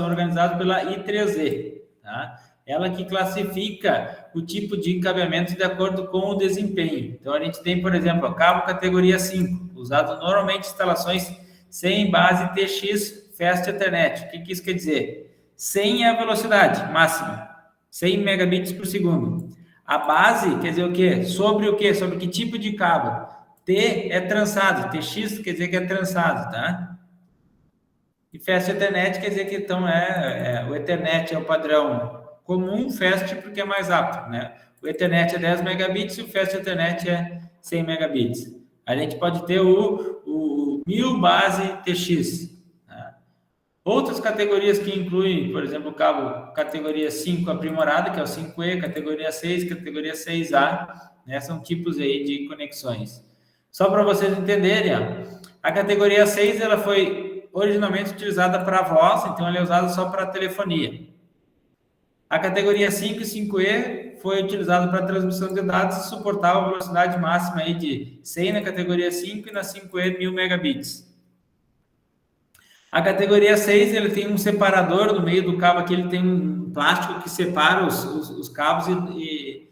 organizados pela I3E, tá? Ela que classifica o tipo de cabeamento de acordo com o desempenho. Então, a gente tem, por exemplo, cabo categoria 5, usado normalmente em instalações sem base TX Fast Ethernet. O que isso quer dizer? 100 é a velocidade máxima, 100 megabits por segundo. A base quer dizer o quê? Sobre o quê? Sobre que tipo de cabo? T é trançado, TX quer dizer que é trançado, tá? E Fast Ethernet quer dizer que então o Ethernet é o padrão comum, Fast porque é mais rápido, né? O Ethernet é 10 megabits e o Fast Ethernet é 100 megabits. A gente pode ter o 1000 base TX. Outras categorias que incluem, por exemplo, o cabo categoria 5 aprimorada, que é o 5E, categoria 6, categoria 6A, né? São tipos aí de conexões. Só para vocês entenderem, a categoria 6 ela foi originalmente utilizada para voz, então ela é usada só para telefonia. A categoria 5 e 5E foi utilizada para transmissão de dados e suportava a velocidade máxima aí de 100 na categoria 5 e na 5E 1000 megabits. A categoria 6, ele tem um separador no meio do cabo aqui, ele tem um plástico que separa os cabos e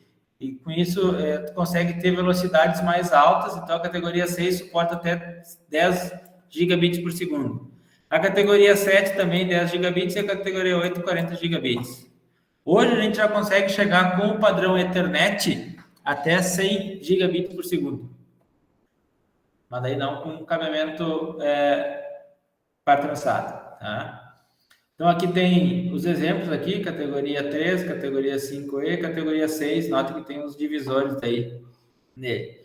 com isso tu consegue ter velocidades mais altas, então a categoria 6 suporta até 10 gigabits por segundo. A categoria 7 também 10 gigabits e a categoria 8 40 gigabits. Hoje a gente já consegue chegar com o padrão Ethernet até 100 gigabits por segundo. Mas daí não com cabeamento par trançado, tá? Então aqui tem os exemplos aqui, categoria 3, categoria 5E, categoria 6, nota que tem os divisores aí nele.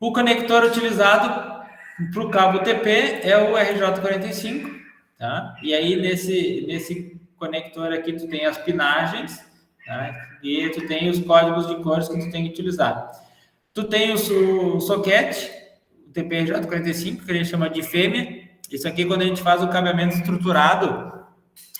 O conector utilizado para o cabo TP é o RJ45, tá? E aí nesse conector aqui tu tem as pinagens, tá? E tu tem os códigos de cores que tu tem que utilizar. Tu tem o soquete, o TP-RJ45, que a gente chama de fêmea. Isso aqui quando a gente faz o cabeamento estruturado,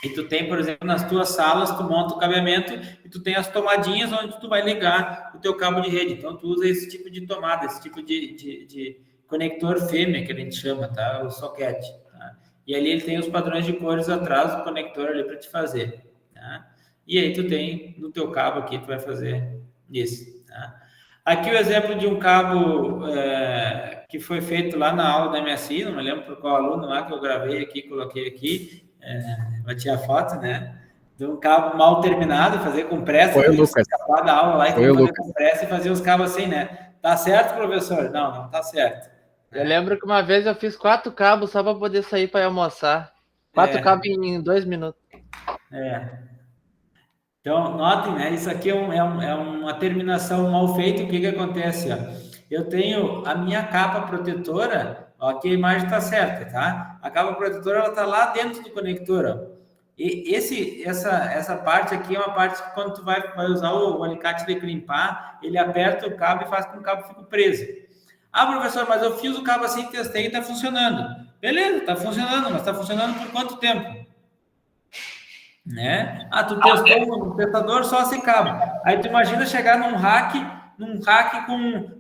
e tu tem, por exemplo, nas tuas salas, tu monta o cabeamento e tu tem as tomadinhas onde tu vai ligar o teu cabo de rede. Então, tu usa esse tipo de tomada, esse tipo de conector fêmea, que a gente chama, tá? O soquete, tá? E ali ele tem os padrões de cores atrás do conector ali para te fazer, tá? E aí tu tem no teu cabo aqui, tu vai fazer isso, tá? Aqui o exemplo de um cabo que foi feito lá na aula da MSI, não me lembro por qual aluno lá que eu gravei aqui, coloquei aqui, bati a foto, né? De um cabo mal terminado, fazer com pressa, foi o Lucas. Escapar da aula lá e foi o fazer Lucas. com pressa e fazer os cabos assim, né? Tá certo, professor? Não tá certo. Eu lembro que uma vez eu fiz 4 cabos só para poder sair para almoçar. 4 cabos em 2 minutos. Então, notem, né? Isso aqui é uma terminação mal feita. O que acontece? Ó? Eu tenho a minha capa protetora, ó, aqui a imagem está certa, tá? A capa protetora ela está lá dentro do conector. Ó. E essa parte aqui é uma parte que quando tu vai usar o alicate de crimpar, ele aperta o cabo e faz com que o cabo fique preso. Ah, professor, mas eu fiz o cabo assim, testei e está funcionando. Beleza, está funcionando, mas está funcionando por quanto tempo? Né? Tu testou no testador só sem cabo. Aí tu imagina chegar num rack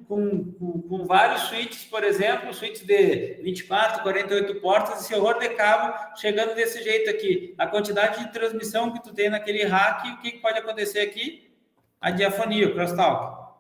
com vários switches, por exemplo, switch de 24, 48 portas, esse horror de cabo chegando desse jeito aqui. A quantidade de transmissão que tu tem naquele rack, o que pode acontecer aqui? A diafonia, o crosstalk.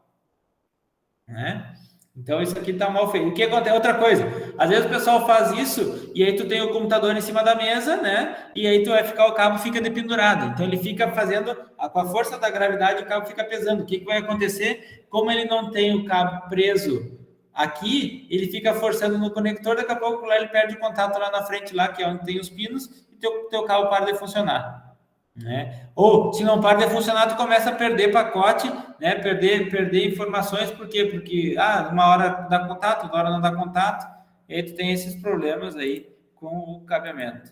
Né? Então, isso aqui tá mal feito. O que acontece? Outra coisa, às vezes o pessoal faz isso e aí tu tem o computador em cima da mesa, né? E aí tu vai ficar, o cabo fica dependurado. Então, ele fica fazendo, com a força da gravidade, o cabo fica pesando. O que vai acontecer? Como ele não tem o cabo preso aqui, ele fica forçando no conector, daqui a pouco lá ele perde o contato lá na frente, lá, que é onde tem os pinos, e teu cabo para de funcionar. Né? Ou se não para de funcionar, tu começa a perder pacote, né? Perder informações, por quê? Porque uma hora dá contato, outra hora não dá contato, e aí tu tem esses problemas aí com o cabeamento.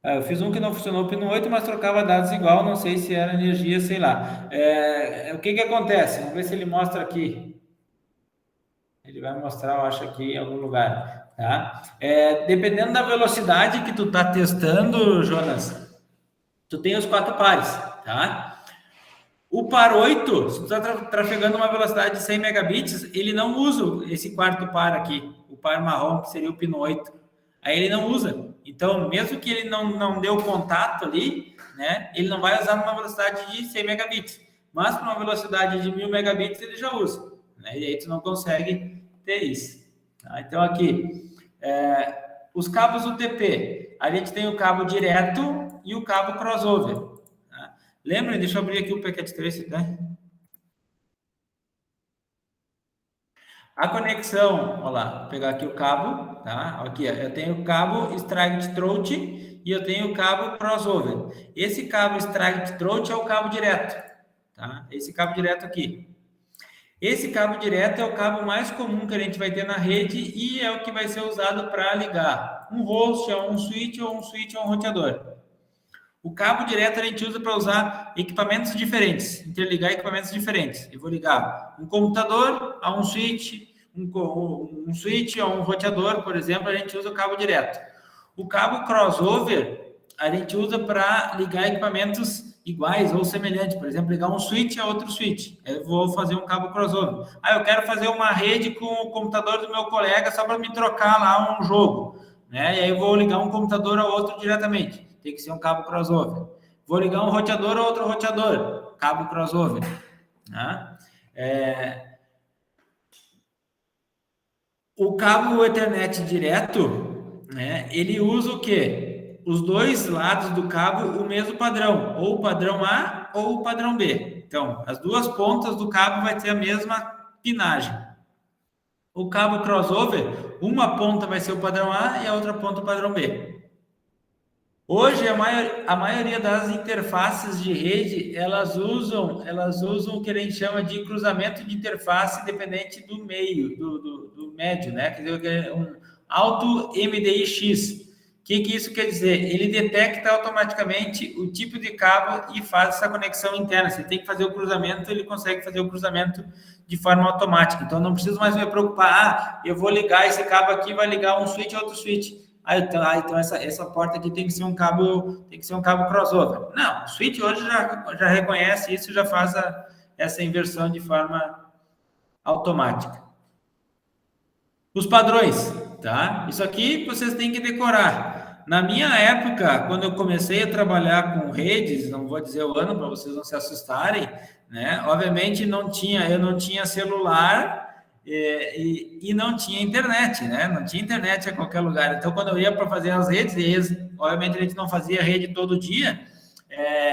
Eu fiz um que não funcionou o pino 8, mas trocava dados igual, não sei se era energia, sei lá. O que acontece? Vamos ver se ele mostra aqui. Ele vai mostrar, eu acho, aqui em algum lugar. Tá? Dependendo da velocidade que tu tá testando, Jonas, tu tem os 4 pares, tá? O par 8, se tu tá trafegando uma velocidade de 100 megabits, ele não usa esse quarto par aqui, o par marrom, que seria o pino 8. Aí ele não usa. Então, mesmo que ele não deu contato ali, né, ele não vai usar numa velocidade de 100 megabits. Mas para uma velocidade de 1000 megabits ele já usa. Né? E aí tu não consegue ter isso. Tá? Então, aqui, os cabos UTP, a gente tem o cabo direto e o cabo crossover. Tá? Lembrem, deixa eu abrir aqui o packet tracer, né? A conexão, olha lá, vou pegar aqui o cabo, tá? Aqui, eu tenho o cabo Strike Throat e eu tenho o cabo crossover. Esse cabo Strike Throat é o cabo direto, tá? Esse cabo direto aqui. Esse cabo direto é o cabo mais comum que a gente vai ter na rede e é o que vai ser usado para ligar um host a um switch ou um switch a um roteador. O cabo direto a gente usa para usar equipamentos diferentes, interligar equipamentos diferentes. Eu vou ligar um computador a um switch, um switch a um roteador, por exemplo, a gente usa o cabo direto. O cabo crossover a gente usa para ligar equipamentos iguais ou semelhantes, por exemplo, ligar um switch a outro switch. Eu vou fazer um cabo crossover. Eu quero fazer uma rede com o computador do meu colega só para me trocar lá um jogo, né? E aí eu vou ligar um computador a outro diretamente. Tem que ser um cabo crossover. Vou ligar um roteador a outro roteador, cabo crossover. Né? O cabo Ethernet direto, né? Ele usa o quê? Os dois lados do cabo o mesmo padrão, ou o padrão A ou o padrão B. Então, as duas pontas do cabo vai ter a mesma pinagem. O cabo crossover, uma ponta vai ser o padrão A e a outra ponta o padrão B. Hoje, a maioria das interfaces de rede, elas usam o que a gente chama de cruzamento de interface dependente do meio, do médio, né? Quer dizer, um alto MDIX. O que isso quer dizer? Ele detecta automaticamente o tipo de cabo e faz essa conexão interna. Você tem que fazer o cruzamento, ele consegue fazer o cruzamento de forma automática. Então, não preciso mais me preocupar, eu vou ligar esse cabo aqui, vai ligar um switch a outro switch. Então essa porta aqui tem que ser um cabo crossover. Não, o switch hoje já reconhece isso, já faz essa inversão de forma automática. Os padrões, tá? Isso aqui vocês têm que decorar. Na minha época, quando eu comecei a trabalhar com redes, não vou dizer o ano para vocês não se assustarem, né? Obviamente eu não tinha celular. E não tinha internet, né? Não tinha internet a qualquer lugar. Então, quando eu ia para fazer as redes, obviamente a gente não fazia rede todo dia,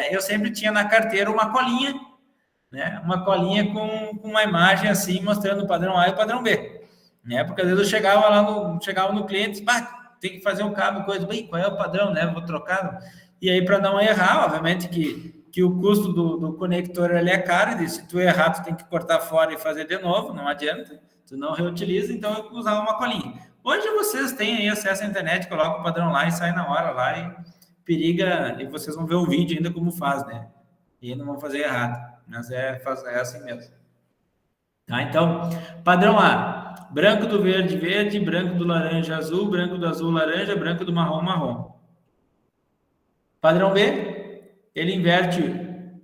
eu sempre tinha na carteira uma colinha, né? Uma colinha com uma imagem assim, mostrando o padrão A e o padrão B. Né? Porque às vezes eu chegava no cliente, tem que fazer um cabo, coisa, bem, qual é o padrão, né? Vou trocar. E aí, para não errar, obviamente que o custo do conector ele é caro, e se tu errar, tu tem que cortar fora e fazer de novo, não adianta, tu não reutiliza, então eu usava uma colinha. Hoje vocês têm aí acesso à internet, coloca o padrão lá e sai na hora lá e periga, e vocês vão ver o vídeo ainda como faz, né? E não vão fazer errado, mas é assim mesmo. Tá? Então, padrão A, branco do verde, verde, branco do laranja, azul, branco do azul, laranja, branco do marrom, marrom. Padrão B, ele inverte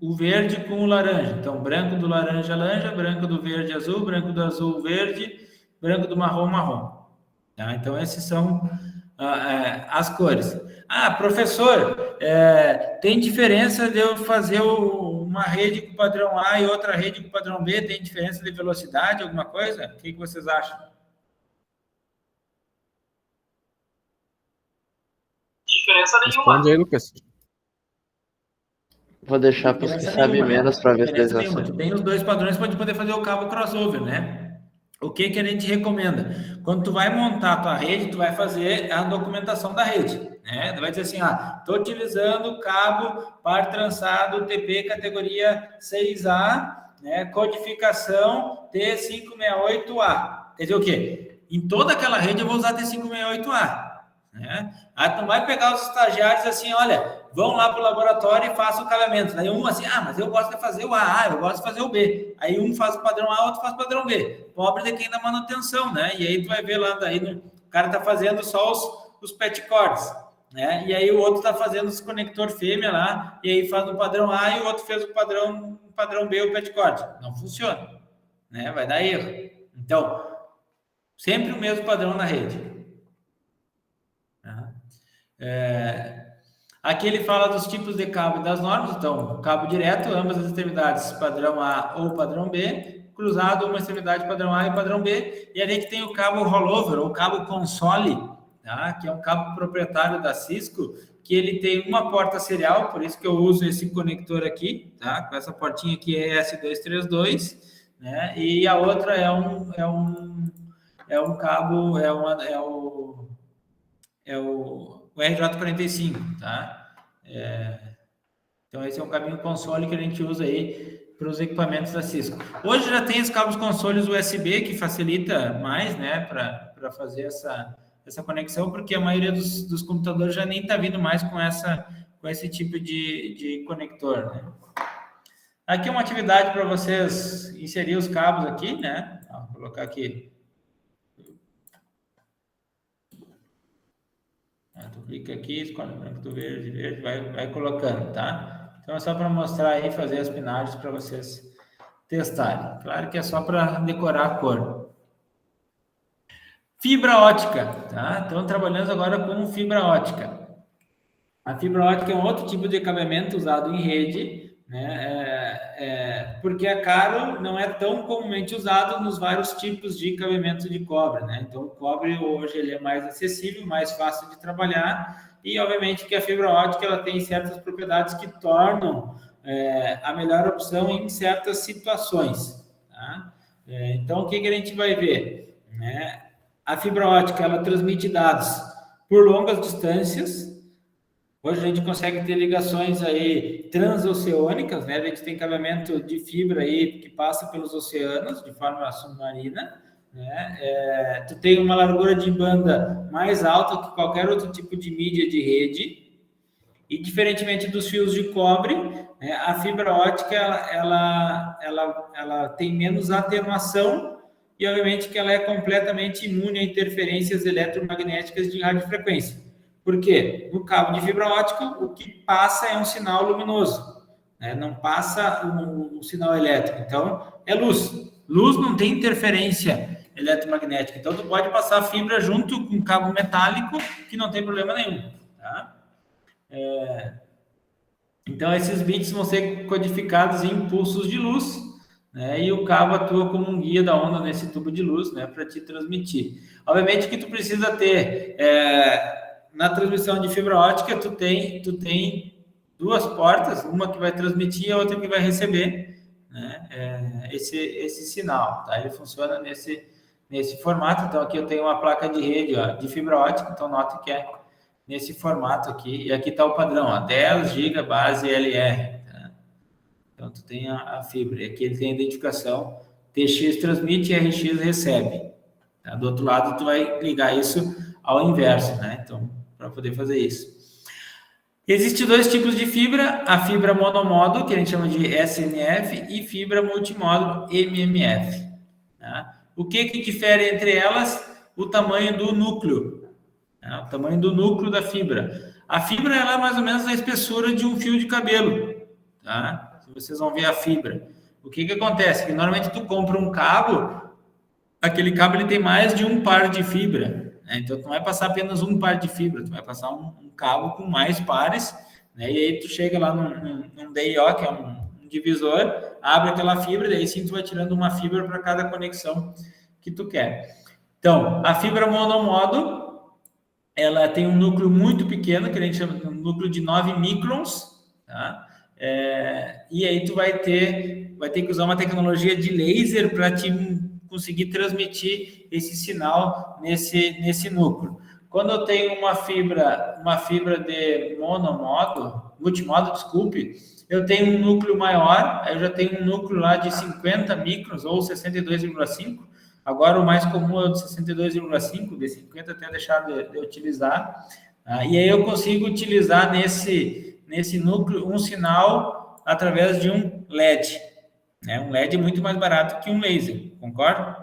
o verde com o laranja. Então, branco do laranja, laranja, branco do verde, azul, branco do azul, verde, branco do marrom, marrom. Tá? Então, esses são as cores. Professor, tem diferença de eu fazer uma rede com padrão A e outra rede com padrão B, tem diferença de velocidade, alguma coisa? O que vocês acham? Diferença nenhuma. Responde aí, Lucas. Vou deixar para os que sabem menos para ver se eles nenhuma. Tu acertam. tem os dois padrões para poder fazer o cabo crossover, né? O que a gente recomenda? Quando tu vai montar a tua rede, tu vai fazer a documentação da rede, né? Tu vai dizer assim, estou utilizando cabo par trançado TP categoria 6A, né? Codificação T568A. Quer dizer o quê? Em toda aquela rede eu vou usar T568A. Né? Aí tu vai pegar os estagiários assim, olha, vão lá para o laboratório e façam o cabeamento. Aí um assim, mas eu gosto de fazer o A, eu gosto de fazer o B. Aí um faz o padrão A, outro faz o padrão B. Pobre de quem dá manutenção, né? E aí tu vai ver lá, daí o cara tá fazendo só os petcords, né? E aí o outro tá fazendo os conector fêmea lá, e aí faz o padrão A e o outro fez o padrão B, o petcord. Não funciona, né? Vai dar erro. Então, sempre o mesmo padrão na rede. Aqui ele fala dos tipos de cabo e das normas. Então, cabo direto, ambas as extremidades padrão A ou padrão B, cruzado, uma extremidade padrão A e padrão B, e a gente tem o cabo rollover ou cabo console, tá? Que é um cabo proprietário da Cisco, que ele tem uma porta serial, por isso que eu uso esse conector aqui, tá? Com essa portinha aqui é S232, né? E a outra é um cabo, o RJ45, tá? Então, esse é um caminho console que a gente usa aí para os equipamentos da Cisco. Hoje já tem os cabos consoles USB, que facilita mais, né, para fazer essa conexão, porque a maioria dos computadores já nem está vindo mais com esse tipo de conector, né? Aqui é uma atividade para vocês inserir os cabos aqui, né? Vou colocar aqui. Tu clica aqui, escolhe branco do verde, vai colocando, tá? Então é só para mostrar aí, fazer as pinagens para vocês testarem. Claro que é só para decorar a cor. Fibra ótica, tá? Então trabalhando agora com fibra ótica. A fibra ótica é um outro tipo de cabeamento usado em rede, né? Porque é caro, não é tão comumente usado nos vários tipos de cabeamento de cobre, né? Então o cobre hoje ele é mais acessível, mais fácil de trabalhar, e obviamente que a fibra ótica ela tem certas propriedades que tornam a melhor opção em certas situações, tá? Então o que a gente vai ver, né? A fibra ótica ela transmite dados por longas distâncias. Hoje a gente consegue ter ligações aí transoceânicas, né? A gente tem cabeamento de fibra aí que passa pelos oceanos de forma submarina, né? Tu tem uma largura de banda mais alta que qualquer outro tipo de mídia de rede, e diferentemente dos fios de cobre, né, a fibra ótica ela tem menos atenuação, e obviamente que ela é completamente imune a interferências eletromagnéticas de radiofrequência. Por quê? No cabo de fibra ótica, o que passa é um sinal luminoso, né? Não passa um sinal elétrico. Então, é luz. Luz não tem interferência eletromagnética. Então, tu pode passar a fibra junto com cabo metálico, que não tem problema nenhum, tá? Então, esses bits vão ser codificados em impulsos de luz, né? E o cabo atua como um guia da onda nesse tubo de luz, né? Para te transmitir. Obviamente que tu precisa ter... na transmissão de fibra ótica, tu tem duas portas, uma que vai transmitir e a outra que vai receber, né, esse sinal, tá? Ele funciona nesse formato. Então, aqui eu tenho uma placa de rede, ó, de fibra ótica, então nota que é nesse formato aqui, e aqui está o padrão, ó, 10 GB base LR, tá? Então, tu tem a fibra, e aqui ele tem a identificação, TX transmite e RX recebe, tá? Do outro lado, tu vai ligar isso ao inverso, né? Então, para poder fazer isso. Existem dois tipos de fibra, a fibra monomódulo, que a gente chama de SMF, e fibra multimódulo, MMF. Tá? O que difere entre elas? O tamanho do núcleo. Tá? O tamanho do núcleo da fibra. A fibra ela é mais ou menos a espessura de um fio de cabelo. Tá? Vocês vão ver a fibra. O que acontece? Que normalmente tu compra um cabo, aquele cabo ele tem mais de um par de fibra. Então, tu não vai passar apenas um par de fibra, tu vai passar um cabo com mais pares, né? E aí tu chega lá num DIO, que é um divisor, abre aquela fibra, daí sim tu vai tirando uma fibra para cada conexão que tu quer. Então, a fibra monomodo, ela tem um núcleo muito pequeno, que a gente chama de um núcleo de 9 microns, tá? E aí tu vai ter que usar uma tecnologia de laser para te conseguir transmitir esse sinal nesse núcleo. Quando eu tenho uma fibra de multimodo, desculpe, eu tenho um núcleo maior, eu já tenho um núcleo lá de 50 microns ou 62,5. Agora o mais comum é o de 62,5, de 50 até deixar de utilizar. E aí eu consigo utilizar nesse núcleo um sinal através de um LED. Né? Um LED é muito mais barato que um laser, concorda?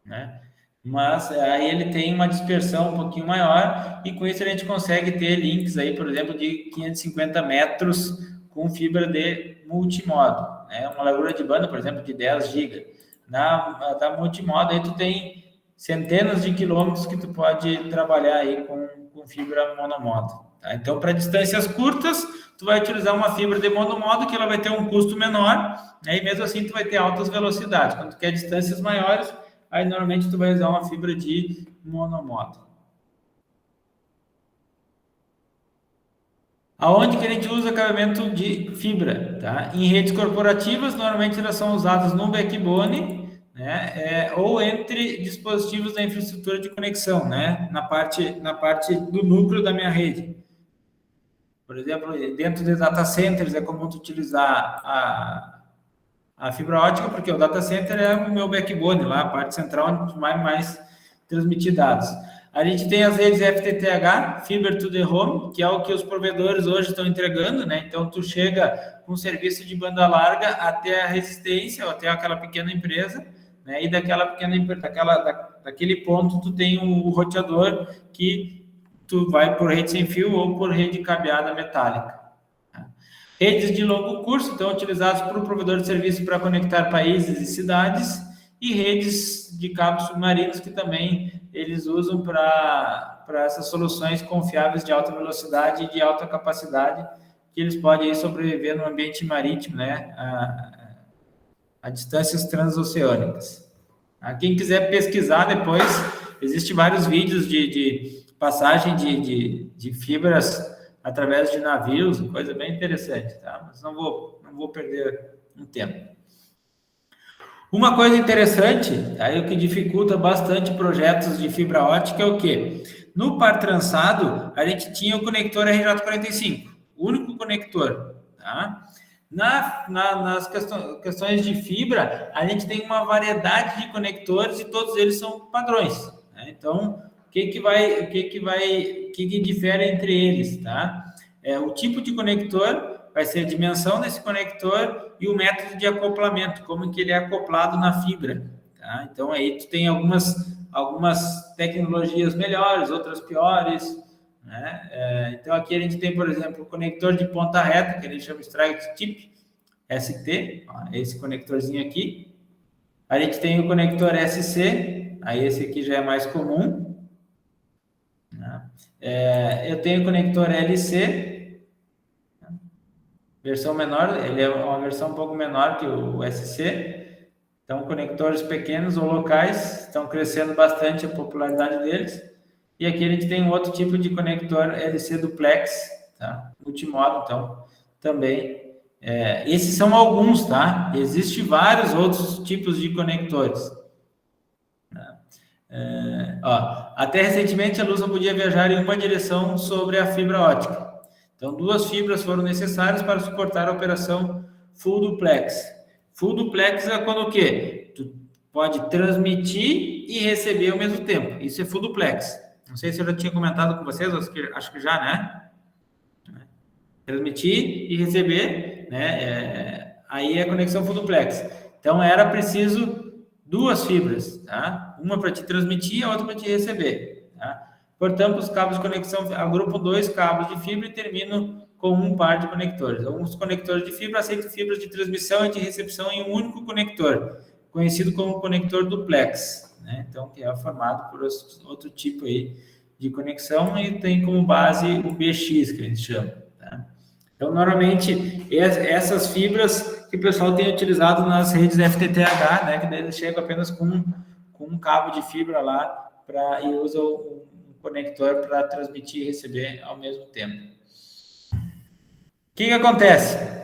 Né? Mas aí ele tem uma dispersão um pouquinho maior e com isso a gente consegue ter links aí, por exemplo, de 550 metros com fibra de multimodo. Né? Uma largura de banda, por exemplo, de 10 GB. Da multimodo aí tu tem centenas de quilômetros que tu pode trabalhar aí com fibra monomodo. Tá? Então, para distâncias curtas, tu vai utilizar uma fibra de monomodo que ela vai ter um custo menor, né? E mesmo assim tu vai ter altas velocidades. Quando tu quer distâncias maiores, aí normalmente tu vai usar uma fibra de monomodo. Aonde que a gente usa acabamento de fibra? Tá? Em redes corporativas, normalmente elas são usadas no backbone, né? Ou entre dispositivos da infraestrutura de conexão, né? Na parte do núcleo da minha rede. Por exemplo, dentro de data centers é comum utilizar a fibra ótica, porque o data center é o meu backbone, lá a parte central onde vai mais transmitir dados. A gente tem as redes FTTH, Fiber to the Home, que é o que os provedores hoje estão entregando, né? Então, tu chega com um serviço de banda larga até a resistência, ou até aquela pequena empresa, né? E daquele ponto, tu tem o roteador que tu vai por rede sem fio ou por rede cabeada metálica. Redes de longo curso estão utilizadas por um provedor de serviço para conectar países e cidades, e redes de cabos submarinos que também eles usam para essas soluções confiáveis de alta velocidade e de alta capacidade, que eles podem aí sobreviver no ambiente marítimo, né, a distâncias transoceânicas. Quem quiser pesquisar depois, existem vários vídeos de passagem de fibras através de navios, coisa bem interessante, tá? Mas não vou perder um tempo. Uma coisa interessante, aí o que dificulta bastante projetos de fibra ótica é o quê? No par trançado, a gente tinha o conector RJ45, o único conector, tá? Nas questões de fibra, a gente tem uma variedade de conectores e todos eles são padrões, né? Então, o que difere entre eles, tá? O tipo de conector vai ser a dimensão desse conector e o método de acoplamento, como que ele é acoplado na fibra, tá? Então, aí tu tem algumas tecnologias melhores, outras piores, né? Então, aqui a gente tem, por exemplo, o conector de ponta reta, que a gente chama de Strike Tip, ST, ó, esse conectorzinho aqui. A gente tem o conector SC, aí esse aqui já é mais comum, né? Eu tenho o conector LC, versão menor, ele é uma versão um pouco menor que o SC. Então, conectores pequenos ou locais estão crescendo bastante a popularidade deles. E aqui a gente tem um outro tipo de conector LC duplex, tá? Multimodo, então, também. Esses são alguns, tá? Existem vários outros tipos de conectores. Até recentemente, a luz não podia viajar em uma direção sobre a fibra ótica. Então, 2 fibras foram necessárias para suportar a operação full duplex. Full duplex é quando o quê? Tu pode transmitir e receber ao mesmo tempo. Isso é full duplex. Não sei se eu já tinha comentado com vocês, acho que já, né? Transmitir e receber, né? Aí é a conexão full duplex. Então, era preciso 2 fibras, tá? Uma para te transmitir e a outra para te receber, tá? Portanto, os cabos de conexão agrupam 2 cabos de fibra e terminam com um par de conectores. Alguns conectores de fibra aceitam fibras de transmissão e de recepção em um único conector, conhecido como conector duplex, né? Então, que é formado por outro tipo aí de conexão e tem como base o BX, que a gente chama, tá? Então, normalmente, essas fibras que o pessoal tem utilizado nas redes FTTH, né, que daí eles chegam apenas com um cabo de fibra lá e usam um conector para transmitir e receber ao mesmo tempo. O que acontece?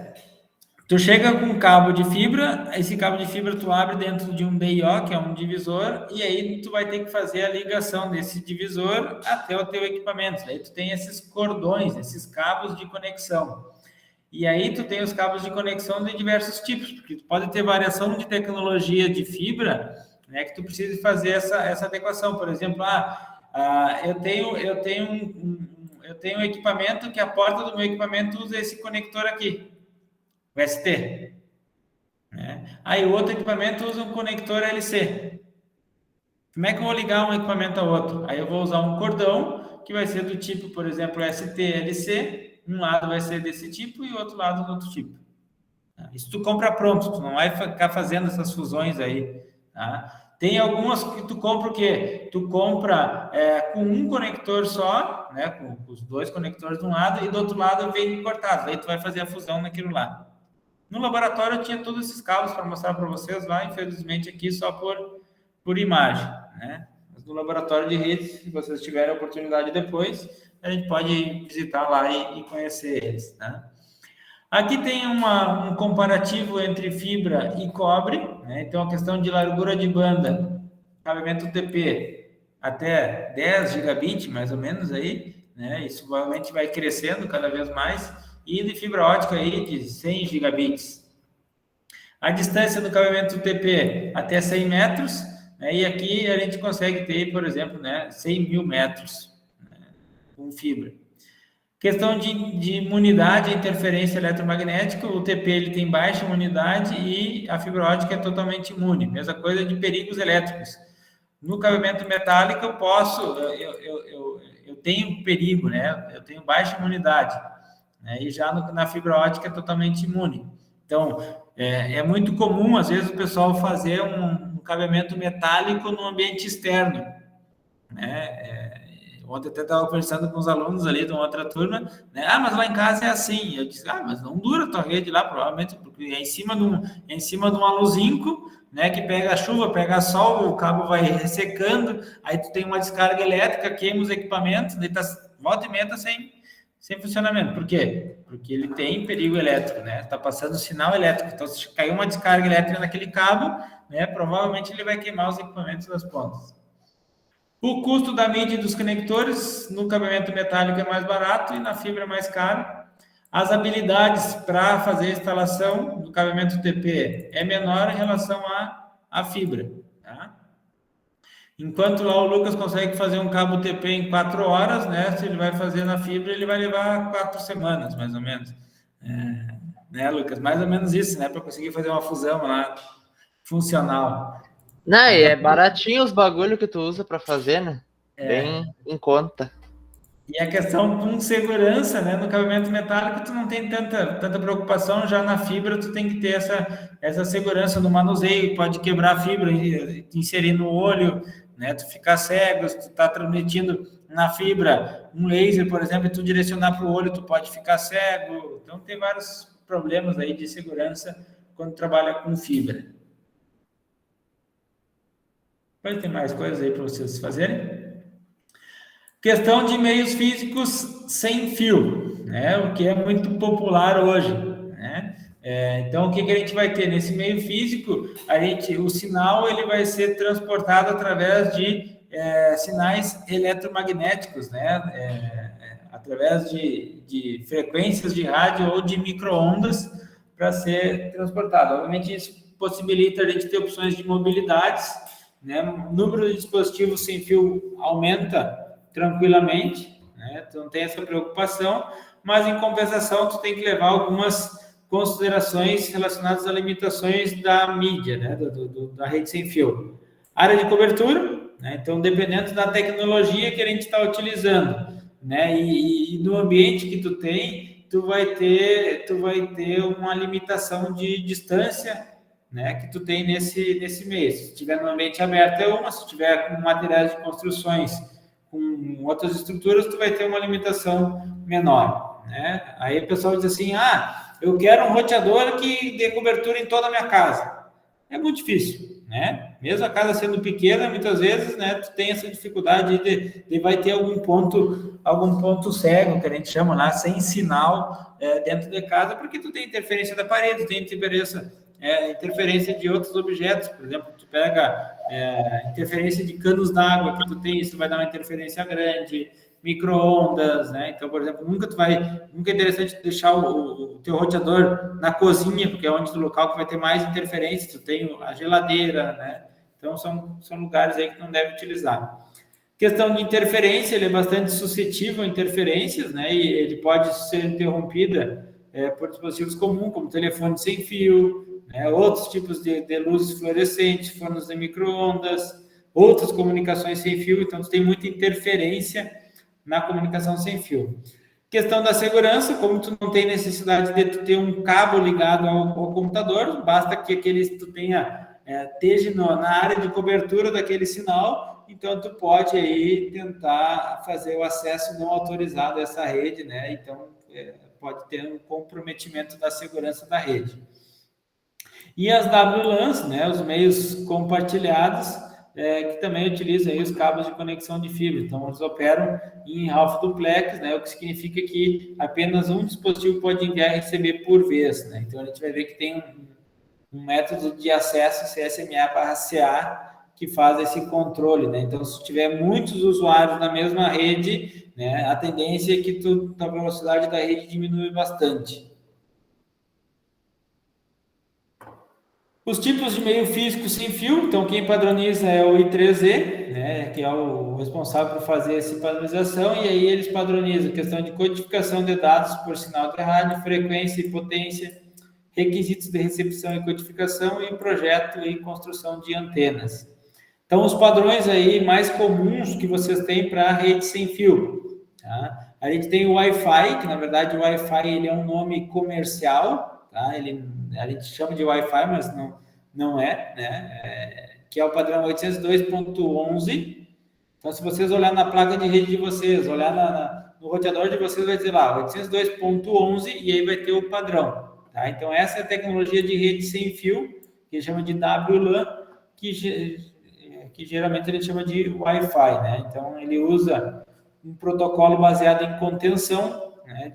Tu chega com um cabo de fibra, esse cabo de fibra tu abre dentro de um DIO, que é um divisor, e aí tu vai ter que fazer a ligação desse divisor até o teu equipamento. Aí tu tem esses cordões, esses cabos de conexão. E aí tu tem os cabos de conexão de diversos tipos, porque tu pode ter variação de tecnologia de fibra, né, que tu precisa fazer essa adequação. Por exemplo, eu tenho um equipamento que a porta do meu equipamento usa esse conector aqui, o ST. Né? Aí o outro equipamento usa um conector LC. Como é que eu vou ligar um equipamento ao outro? Aí eu vou usar um cordão que vai ser do tipo, por exemplo, ST-LC. Um lado vai ser desse tipo e o outro lado do outro tipo. Isso tu compra pronto, tu não vai ficar fazendo essas fusões aí. Tá? Tem algumas que tu compra o quê? Tu compra com um conector só, né? Com os dois conectores de um lado e do outro lado vem cortado. Aí tu vai fazer a fusão naquilo lá. No laboratório eu tinha todos esses cabos para mostrar para vocês lá, infelizmente aqui só por imagem, né? Mas no laboratório de redes, se vocês tiverem a oportunidade depois, a gente pode visitar lá e conhecer eles, tá? Aqui tem um comparativo entre fibra e cobre, né? Então a questão de largura de banda, cabimento UTP até 10 gigabit, mais ou menos aí, né? Isso provavelmente vai crescendo cada vez mais, e de fibra ótica aí de 100 gigabits. A distância do cabimento UTP até 100 metros, né? E aqui a gente consegue ter, por exemplo, né, 100 mil metros, né, com fibra. Questão de imunidade e interferência eletromagnética, o UTP ele tem baixa imunidade e a fibra ótica é totalmente imune. Mesma coisa de perigos elétricos. No cabimento metálico eu tenho perigo, né? Eu tenho baixa imunidade, né? E já na fibra ótica é totalmente imune. Então, é muito comum, às vezes, o pessoal fazer um cabeamento metálico no ambiente externo, né? Ontem até estava conversando com os alunos ali de uma outra turma, né? Mas lá em casa é assim. Eu disse, mas não dura a tua rede lá, provavelmente, porque é em cima de um aluzinco, né? Que pega chuva, pega sol, o cabo vai ressecando, aí tu tem uma descarga elétrica, queima os equipamentos, daí volta e meia tá sem funcionamento. Por quê? Porque ele tem perigo elétrico, né? Tá passando sinal elétrico. Então, se cair uma descarga elétrica naquele cabo, né? Provavelmente ele vai queimar os equipamentos das pontas. O custo da mídia dos conectores no cabeamento metálico é mais barato e na fibra é mais caro. As habilidades para fazer a instalação do cabeamento UTP é menor em relação à fibra. Tá? Enquanto lá o Lucas consegue fazer um cabo UTP em 4 horas, né? Se ele vai fazer na fibra, ele vai levar 4 semanas, mais ou menos. Né, Lucas? Mais ou menos isso, né? Para conseguir fazer uma fusão lá funcional. Não, e é baratinho os bagulho que tu usa para fazer, né? Bem em conta. E a questão com segurança, né? No cabeamento metálico, tu não tem tanta preocupação, já na fibra tu tem que ter essa segurança no manuseio, pode quebrar a fibra, inserir no olho, né? Tu ficar cego, se tu tá transmitindo na fibra um laser, por exemplo, e tu direcionar para o olho, tu pode ficar cego. Então tem vários problemas aí de segurança quando trabalha com fibra. Pode ter mais coisas aí para vocês fazerem? Questão de meios físicos sem fio, né? O que é muito popular hoje, né? Então, o que a gente vai ter nesse meio físico? O sinal ele vai ser transportado através de sinais eletromagnéticos, né? Através de frequências de rádio ou de micro-ondas para ser transportado. Obviamente, isso possibilita a gente ter opções de mobilidades, né? O número de dispositivos sem fio aumenta tranquilamente, né? Tu não tem essa preocupação, mas em compensação tu tem que levar algumas considerações relacionadas a limitações da mídia, né? Da rede sem fio. Área de cobertura, né? Então dependendo da tecnologia que a gente está utilizando, né? E no ambiente que tu tem, tu vai ter uma limitação de distância, né, que tu tem nesse meio. Se estiver no ambiente aberto é uma, se estiver com materiais de construções, com outras estruturas, tu vai ter uma limitação menor. né? Aí o pessoal diz assim, eu quero um roteador que dê cobertura em toda a minha casa. É muito difícil, né? Mesmo a casa sendo pequena, muitas vezes, né, tu tem essa dificuldade de vai ter algum ponto cego, que a gente chama lá, sem sinal dentro de casa, porque tu tem interferência da parede, tem interferência de outros objetos. Por exemplo, tu pega interferência de canos d'água que tu tem, isso vai dar uma interferência grande, micro-ondas, né? Então, por exemplo, nunca é interessante deixar o teu roteador na cozinha, porque é onde o local que vai ter mais interferência, tu tem a geladeira, né? Então, são lugares aí que não deve utilizar. Questão de interferência, ele é bastante suscetível a interferências, né? E ele pode ser interrompida por dispositivos comuns, como telefone sem fio, né? Outros tipos de luzes fluorescentes, fornos de micro-ondas, outras comunicações sem fio, então tu tem muita interferência na comunicação sem fio. Questão da segurança, como tu não tem necessidade de tu ter um cabo ligado ao computador, basta que tu esteja na área de cobertura daquele sinal, então tu pode aí tentar fazer o acesso não autorizado a essa rede, né? Então pode ter um comprometimento da segurança da rede. E as WLANs, né, os meios compartilhados, que também utilizam aí os cabos de conexão de fibra. Então, eles operam em half duplex, né, o que significa que apenas um dispositivo pode enviar e receber por vez, né? Então, a gente vai ver que tem um método de acesso CSMA/CA que faz esse controle, né? Então, se tiver muitos usuários na mesma rede, né, a tendência é que a velocidade da rede diminui bastante. Os tipos de meio físico sem fio, então quem padroniza é o I3E, né, que é o responsável por fazer essa padronização, e aí eles padronizam a questão de codificação de dados por sinal de rádio, frequência e potência, requisitos de recepção e codificação e projeto e construção de antenas. Então, os padrões aí mais comuns que vocês têm para a rede sem fio. Tá? A gente tem o Wi-Fi, que na verdade o Wi-Fi ele é um nome comercial, tá? A gente chama de Wi-Fi, mas não é, né? Que é o padrão 802.11. Então, se vocês olharem na placa de rede de vocês, olhar no roteador de vocês, vai dizer lá 802.11 e aí vai ter o padrão. Tá? Então, essa é a tecnologia de rede sem fio, que chama de WLAN, que geralmente a gente chama de Wi-Fi, né? Então, ele usa um protocolo baseado em contenção, né?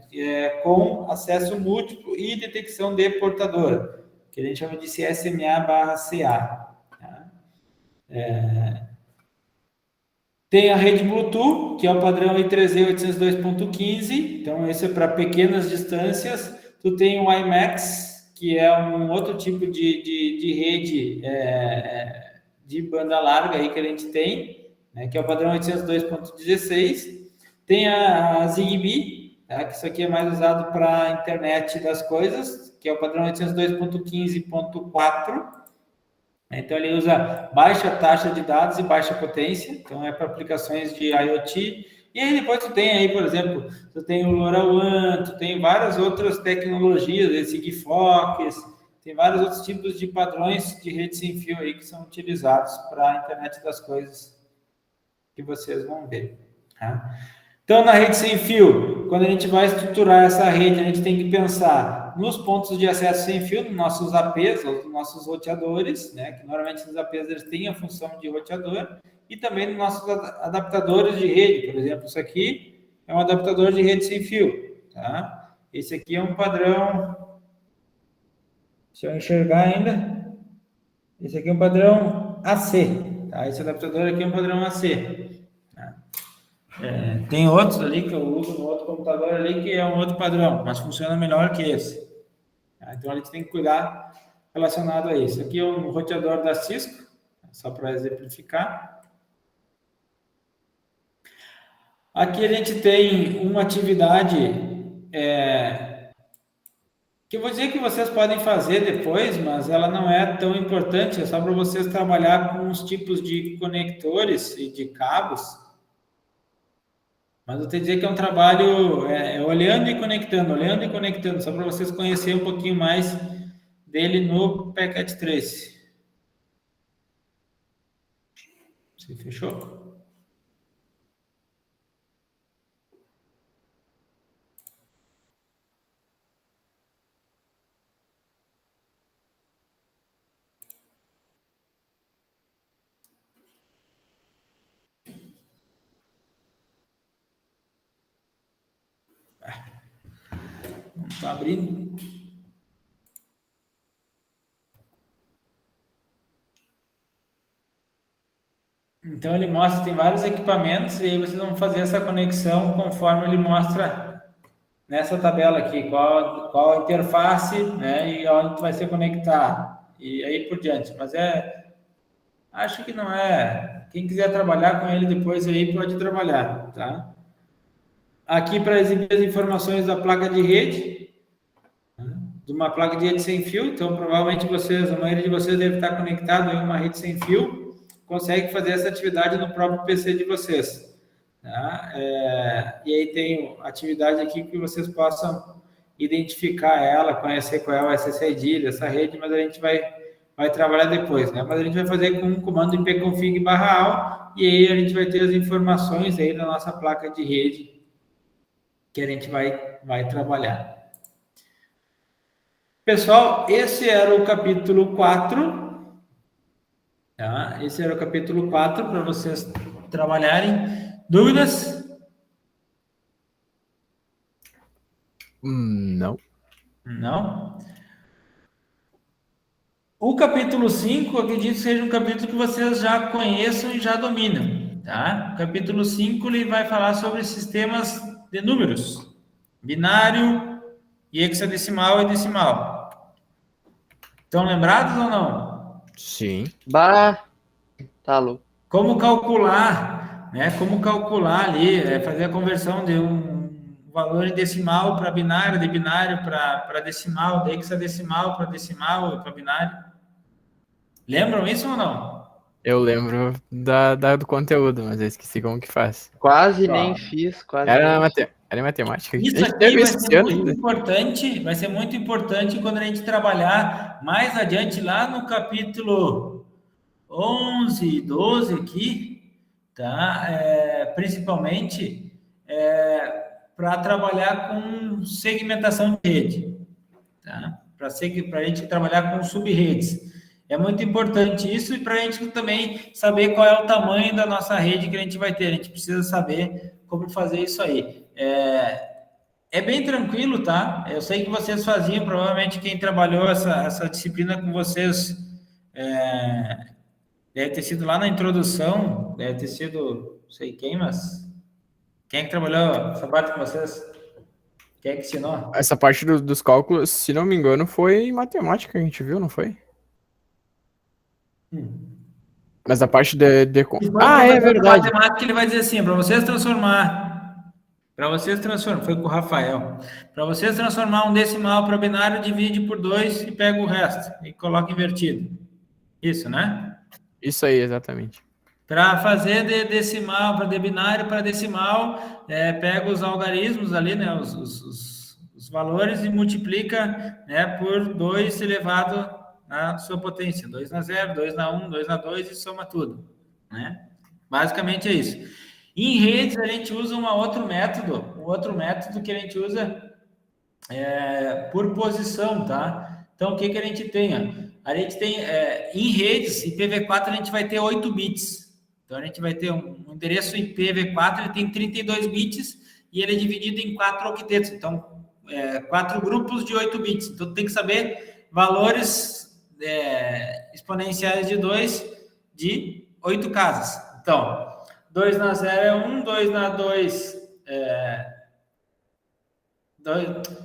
Com acesso múltiplo e detecção de portador, que a gente chama de CSMA/CA. Tá? Tem a rede Bluetooth, que é o padrão I3E 802.15, então esse é para pequenas distâncias. Tu tem o WiMAX, que é um outro tipo de rede de banda larga aí que a gente tem, né, que é o padrão 802.16. Tem a Zigbee, tá, que isso aqui é mais usado para a internet das coisas, que é o padrão 802.15.4. Então, ele usa baixa taxa de dados e baixa potência, então é para aplicações de IoT. E aí depois tu tem aí, por exemplo, tu tem o LoRaWAN, tu tem várias outras tecnologias, Sigfox, tem vários outros tipos de padrões de rede sem fio aí que são utilizados para a internet das coisas que vocês vão ver. Tá? Então, na rede sem fio, quando a gente vai estruturar essa rede, a gente tem que pensar nos pontos de acesso sem fio, nos nossos APs, ou nos nossos roteadores, né? Que normalmente os APs eles têm a função de roteador, e também nos nossos adaptadores de rede. Por exemplo, isso aqui é um adaptador de rede sem fio. Tá? Esse aqui é um padrão. Se eu enxergar ainda, esse aqui é um padrão AC. Tá? Esse adaptador aqui é um padrão AC. Tem outros ali que eu uso no outro computador ali que é um outro padrão, mas funciona melhor que esse. Então a gente tem que cuidar relacionado a isso. Aqui é um roteador da Cisco, só para exemplificar. Aqui a gente tem uma atividade que eu vou dizer que vocês podem fazer depois, mas ela não é tão importante, é só para vocês trabalhar com os tipos de conectores e de cabos. Mas eu tenho que dizer que é um trabalho olhando e conectando, só para vocês conhecerem um pouquinho mais dele no Packet Trace. Você fechou? Tá abrindo. Então ele mostra, tem vários equipamentos e aí vocês vão fazer essa conexão conforme ele mostra nessa tabela aqui, qual a interface, né, e onde vai ser conectado, e aí por diante. Mas acho que não é, quem quiser trabalhar com ele depois aí pode trabalhar, tá? Aqui para exibir as informações da placa de rede, de uma placa de rede sem fio, então provavelmente a maioria de vocês deve estar conectado em uma rede sem fio, consegue fazer essa atividade no próprio PC de vocês. Tá? E aí tem atividade aqui que vocês possam identificar ela, conhecer qual vai ser essa ID dessa rede, mas a gente vai trabalhar depois, né? Mas a gente vai fazer com o comando ipconfig/all e aí a gente vai ter as informações aí da nossa placa de rede que a gente vai trabalhar. Pessoal, esse era o capítulo 4. Tá? Esse era o capítulo 4 para vocês trabalharem. Dúvidas? Não. Não? O capítulo 5, acredito que seja um capítulo que vocês já conheçam e já dominam. Tá? O capítulo 5 ele vai falar sobre sistemas de números. Binário e hexadecimal e decimal. Estão lembrados ou não? Sim. Bah, tá louco. Como calcular, né? Como calcular ali, fazer a conversão de um valor em decimal para binário, de binário para decimal, de hexadecimal para decimal e para binário. Lembram isso ou não? Eu lembro do conteúdo, mas eu esqueci como que faz. Quase nem fiz, quase Era, nem fiz. era matemática. Isso A gente aqui teve vai isso ser esse ano muito ainda. importante, vai ser muito importante quando a gente trabalhar mais adiante lá no capítulo 11 e 12 aqui, tá? Principalmente para trabalhar com segmentação de rede, tá? Para a gente trabalhar com subredes. É muito importante isso e para a gente também saber qual é o tamanho da nossa rede que a gente vai ter. A gente precisa saber como fazer isso aí. É bem tranquilo, tá? Eu sei que vocês faziam, provavelmente quem trabalhou essa disciplina com vocês deve ter sido lá na introdução, deve ter sido, não sei quem, mas quem é que trabalhou essa parte com vocês? Quem é que ensinou? Essa parte dos cálculos, se não me engano, foi em matemática que a gente viu, não foi? Mas a parte de... Ah, é verdade. Matemática, ele vai dizer assim, para vocês transformar, foi com o Rafael, para vocês transformar um decimal para binário, divide por 2 e pega o resto, e coloca invertido. Isso, né? Isso aí, exatamente. Para fazer de decimal, de binário para decimal, pega os algarismos ali, né, os valores e multiplica, né, por 2 elevado na sua potência. 2 na 0, 2 na 1, 2 na 2 e soma tudo, né? Basicamente é isso. Em redes, a gente usa um outro método que a gente usa por posição, tá? Então, o que a gente tem? A gente tem, em redes, IPv4, a gente vai ter 8 bits. Então, a gente vai ter um endereço IPv4, ele tem 32 bits e ele é dividido em 4 octetos. Então, 4 grupos de 8 bits. Então, tem que saber valores exponenciais de 2 de 8 casas. Então, 2 na 0 é 1, 2 na 2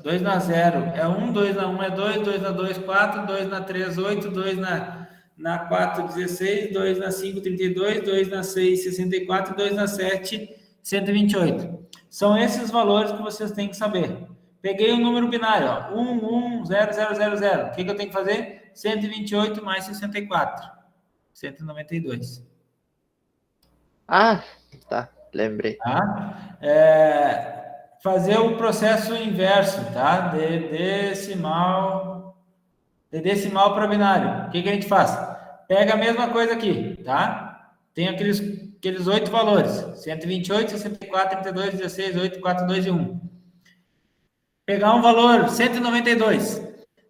2 na 0 é 1, 2 na 1 é 2, 2 na 2, 4, 2 na 3, 8, 2 na 4, 16, 2 na 5, 32, 2 na 6, 64, 2 na 7, 128. São esses valores que vocês têm que saber. Peguei um número binário, ó, 1, 1, 0, 0, 0, 0. O que eu tenho que fazer? 128 mais 64. 192. Ah, tá. Lembrei. Tá? Fazer o processo inverso, tá? De decimal para binário. O que a gente faz? Pega a mesma coisa aqui, tá? Tem aqueles 8 valores. 128, 64, 32, 16, 8, 4, 2 e 1. Pegar um valor 192.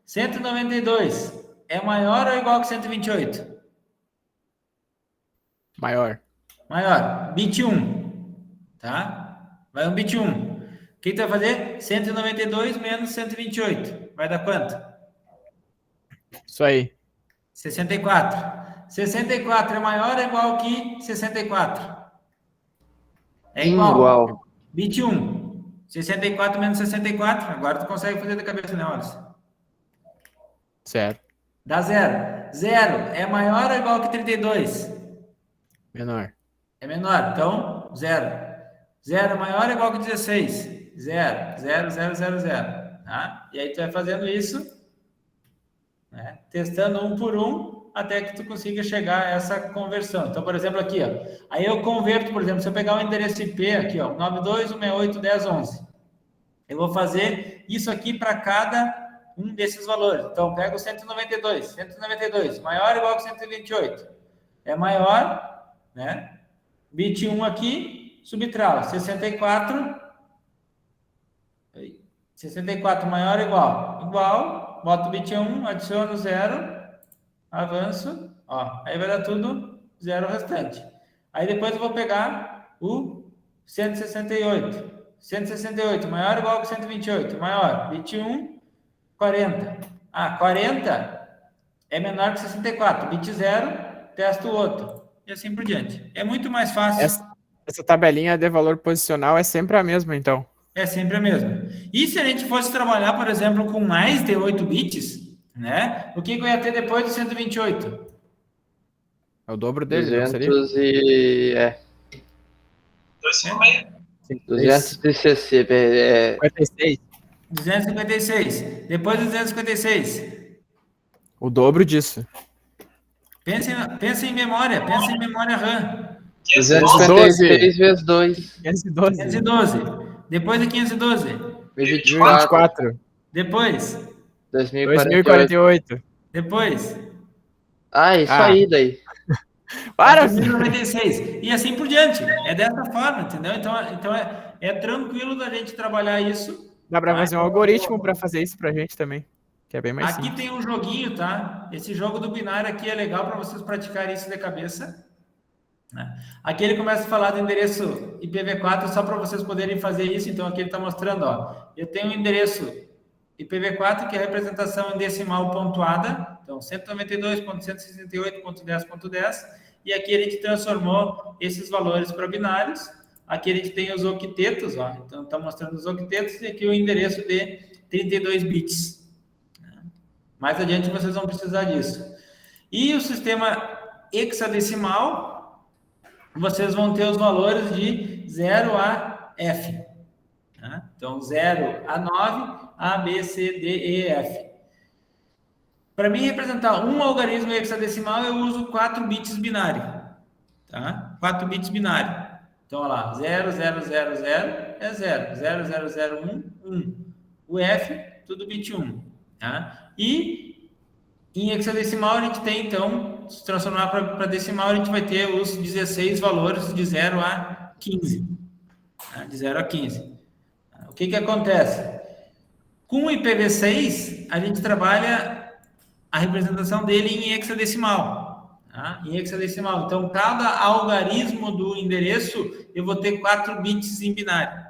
192 é maior ou igual que 128? Maior. Maior. Bit 1. Tá? Vai um bit 1. que tu vai fazer? 192 menos 128. Vai dar quanto? Isso aí. 64. 64 é maior ou igual que 64? É igual. Bit 1. 64 menos 64. Agora tu consegue fazer da cabeça, né, Alisson? Certo. Dá 0. 0 é maior ou igual que 32? Menor. É menor. Então, 0. 0 é maior ou igual que 16? 0. 0, 0, 0, 0. Tá? E aí tu vai fazendo isso, né? Testando um por um, até que tu consiga chegar a essa conversão. Então, por exemplo, aqui, ó. Aí eu converto, por exemplo, se eu pegar o endereço IP aqui, ó, 92.168.10.11. Eu vou fazer isso aqui para cada um desses valores. Então, pego o 192. 192, maior ou igual que 128? É maior, né? Bit 1 aqui, subtral. 64. 64 maior ou igual? Igual. Boto o bit 1, adiciono 0, avanço. Ó, aí vai dar tudo 0 restante. Aí depois eu vou pegar o 168. 168, maior ou igual que 128? Maior. Bit 1, 40. 40 é menor que 64. Bit 0, testo o outro. E assim por diante. É muito mais fácil. Essa tabelinha de valor posicional é sempre a mesma, então. É sempre a mesma. E se a gente fosse trabalhar, por exemplo, com mais de 8 bits, né? O que eu ia ter depois do 128? É o dobro dele, não seria? 200 e... 256. 200 de CC. 56. 256. Depois do 256. O dobro disso. Pensa em memória RAM. 256 vezes 2. 512. 512. Depois de 512. 1024. Depois. 2048. Depois. Isso aí daí. Para! 2096. E assim por diante. É dessa forma, entendeu? Então é tranquilo da gente trabalhar isso. Dá para fazer um algoritmo para fazer isso pra gente também, que é bem mais Aqui simples. tem um joguinho, tá? Esse jogo do binário aqui é legal para vocês praticarem isso de cabeça. Né? Aqui ele começa a falar do endereço IPv4 só para vocês poderem fazer isso. Então aqui ele está mostrando, ó, eu tenho um endereço IPv4 que é a representação em decimal pontuada, então 192.168.10.10, e aqui a gente transformou esses valores para binários. Aqui a gente tem os octetos, ó, então está mostrando os octetos, e aqui o endereço de 32 bits. Mais adiante vocês vão precisar disso. E o sistema hexadecimal, vocês vão ter os valores de 0 a F. Tá? Então, 0 a 9, A, B, C, D, E, F. Para mim representar um algarismo hexadecimal, eu uso 4 bits binário. Tá? 4 bits binário. Então, olha lá, 0, 0, 0, 0 é 0. 0, 0, 0, 1, 1. O F, tudo bit 1. Tá? E em hexadecimal a gente tem, então, se transformar para decimal, a gente vai ter os 16 valores de 0 a 15. Tá? De 0 a 15. O que acontece? Com o IPv6, a gente trabalha a representação dele em hexadecimal. Tá? Em hexadecimal. Então, cada algarismo do endereço, eu vou ter 4 bits em binário.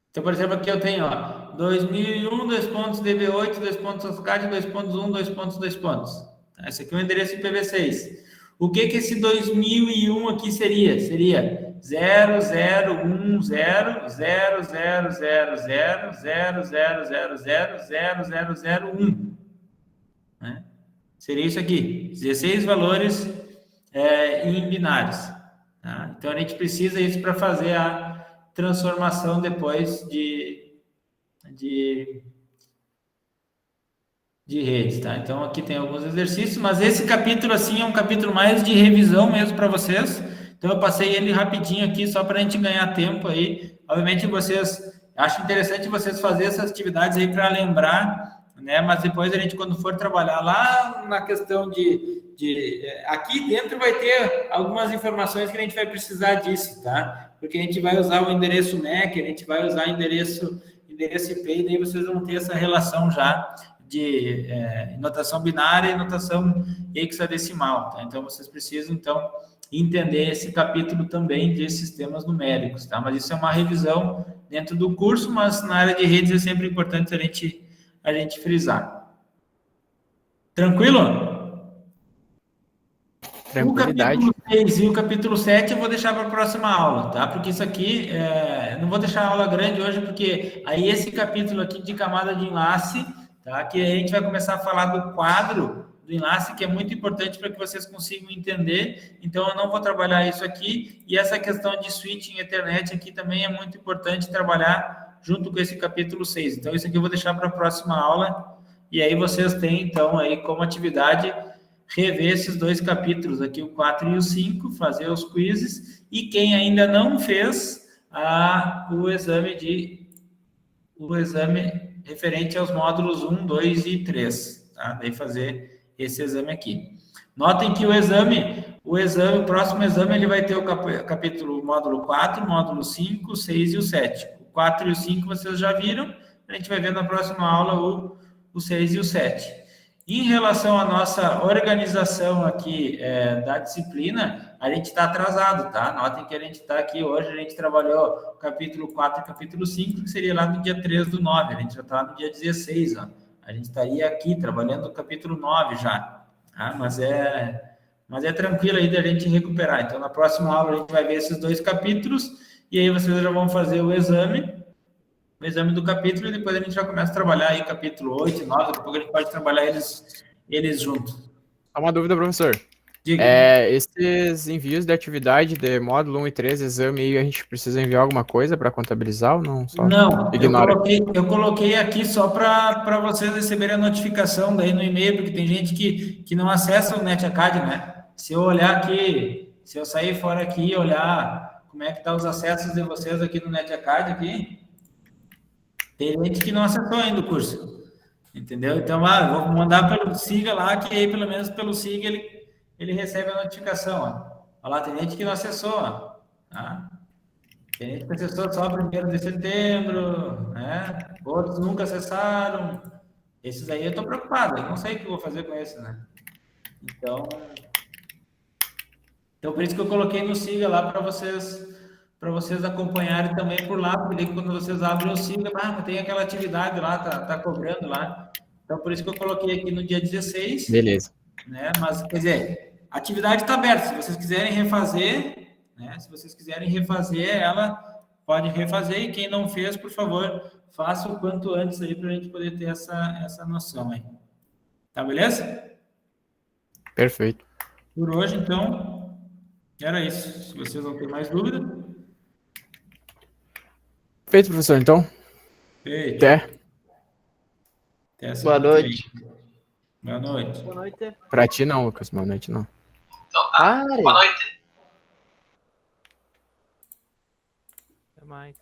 Então, por exemplo, aqui eu tenho, ó, 2001, 2 pontos, DB8, 2 pontos, OSCAD, 2 pontos, 1, 2 pontos, 2 pontos. Esse aqui é o endereço IPv6. O que esse 2001 aqui seria? Seria 0010000000000001. Né? Seria isso aqui. 16 valores em binários. Tá? Então, a gente precisa isso para fazer a transformação depois de redes, tá? Então, aqui tem alguns exercícios, mas esse capítulo, assim, é um capítulo mais de revisão mesmo para vocês. Então, eu passei ele rapidinho aqui, só para a gente ganhar tempo aí. Obviamente, acho interessante vocês fazerem essas atividades aí para lembrar, né? Mas depois a gente, quando for trabalhar lá na questão aqui dentro vai ter algumas informações que a gente vai precisar disso, tá? Porque a gente vai usar o endereço MAC, a gente vai usar endereço IP, e daí vocês vão ter essa relação já de notação binária e notação hexadecimal, tá? Então, vocês precisam, então, entender esse capítulo também de sistemas numéricos, tá? Mas isso é uma revisão dentro do curso, mas na área de redes é sempre importante a gente frisar. Tranquilo? Tranquilidade. O capítulo 6 e o capítulo 7 eu vou deixar para a próxima aula, tá? Porque isso aqui, eu não vou deixar a aula grande hoje, porque aí esse capítulo aqui de camada de enlace, tá? Que a gente vai começar a falar do quadro do enlace, que é muito importante para que vocês consigam entender. Então, eu não vou trabalhar isso aqui. E essa questão de switching Ethernet aqui também é muito importante trabalhar junto com esse capítulo 6. Então, isso aqui eu vou deixar para a próxima aula. E aí vocês têm, então, aí como atividade rever esses dois capítulos aqui, o 4 e o 5, fazer os quizzes, e quem ainda não fez o exame referente aos módulos 1, 2 e 3, tá? Daí fazer esse exame aqui. Notem que o próximo exame, ele vai ter o módulo 4, módulo 5, 6 e o 7. O 4 e o 5 vocês já viram, a gente vai ver na próxima aula o 6 e o 7. Em relação à nossa organização aqui da disciplina, a gente está atrasado, tá? Notem que a gente está aqui hoje, a gente trabalhou o capítulo 4 e capítulo 5, que seria lá no dia 3/9, a gente já está no dia 16, ó. A gente estaria aqui trabalhando o capítulo 9 já, tá? Mas é tranquilo aí da gente recuperar. Então, na próxima aula a gente vai ver esses dois capítulos, e aí vocês já vão fazer o exame do capítulo, e depois a gente já começa a trabalhar aí capítulo 8 e 9, depois a gente pode trabalhar eles juntos. Só uma dúvida, professor. Diga. Esses envios de atividade de módulo 1 e 3, exame aí, a gente precisa enviar alguma coisa para contabilizar ou não? Só não, ignora. eu coloquei aqui só para vocês receberem a notificação daí no e-mail, porque tem gente que não acessa o NetAcad, né? Se eu olhar aqui, se eu sair fora aqui e olhar como é que tá os acessos de vocês aqui no NetAcad aqui, tem gente que não acessou ainda o curso, entendeu? Então, vou mandar pelo Siga lá, que aí pelo menos pelo Siga ele recebe a notificação, ó. Olha lá, tem gente que não acessou, ó, tá? Tem gente que acessou só 1º de setembro, né? Outros nunca acessaram. Esses aí eu tô preocupado, eu não sei o que eu vou fazer com esses, né? Então por isso que eu coloquei no Siga lá para vocês acompanharem também por lá, porque quando vocês abrem o Siga, tem aquela atividade lá, tá cobrando lá. Então, por isso que eu coloquei aqui no dia 16. Beleza. Né? Mas, quer dizer, a atividade está aberta. Se vocês quiserem refazer, né? Se vocês quiserem refazer, ela pode refazer. E quem não fez, por favor, faça o quanto antes aí para a gente poder ter essa noção aí. Tá, beleza? Perfeito. Por hoje, então, era isso. Se vocês não têm mais dúvida. Feito, professor, então. Feito. Até. Boa noite. Boa noite. Boa noite. Pra ti não, Lucas. Boa noite, não. Então tá. Boa noite. Até mais.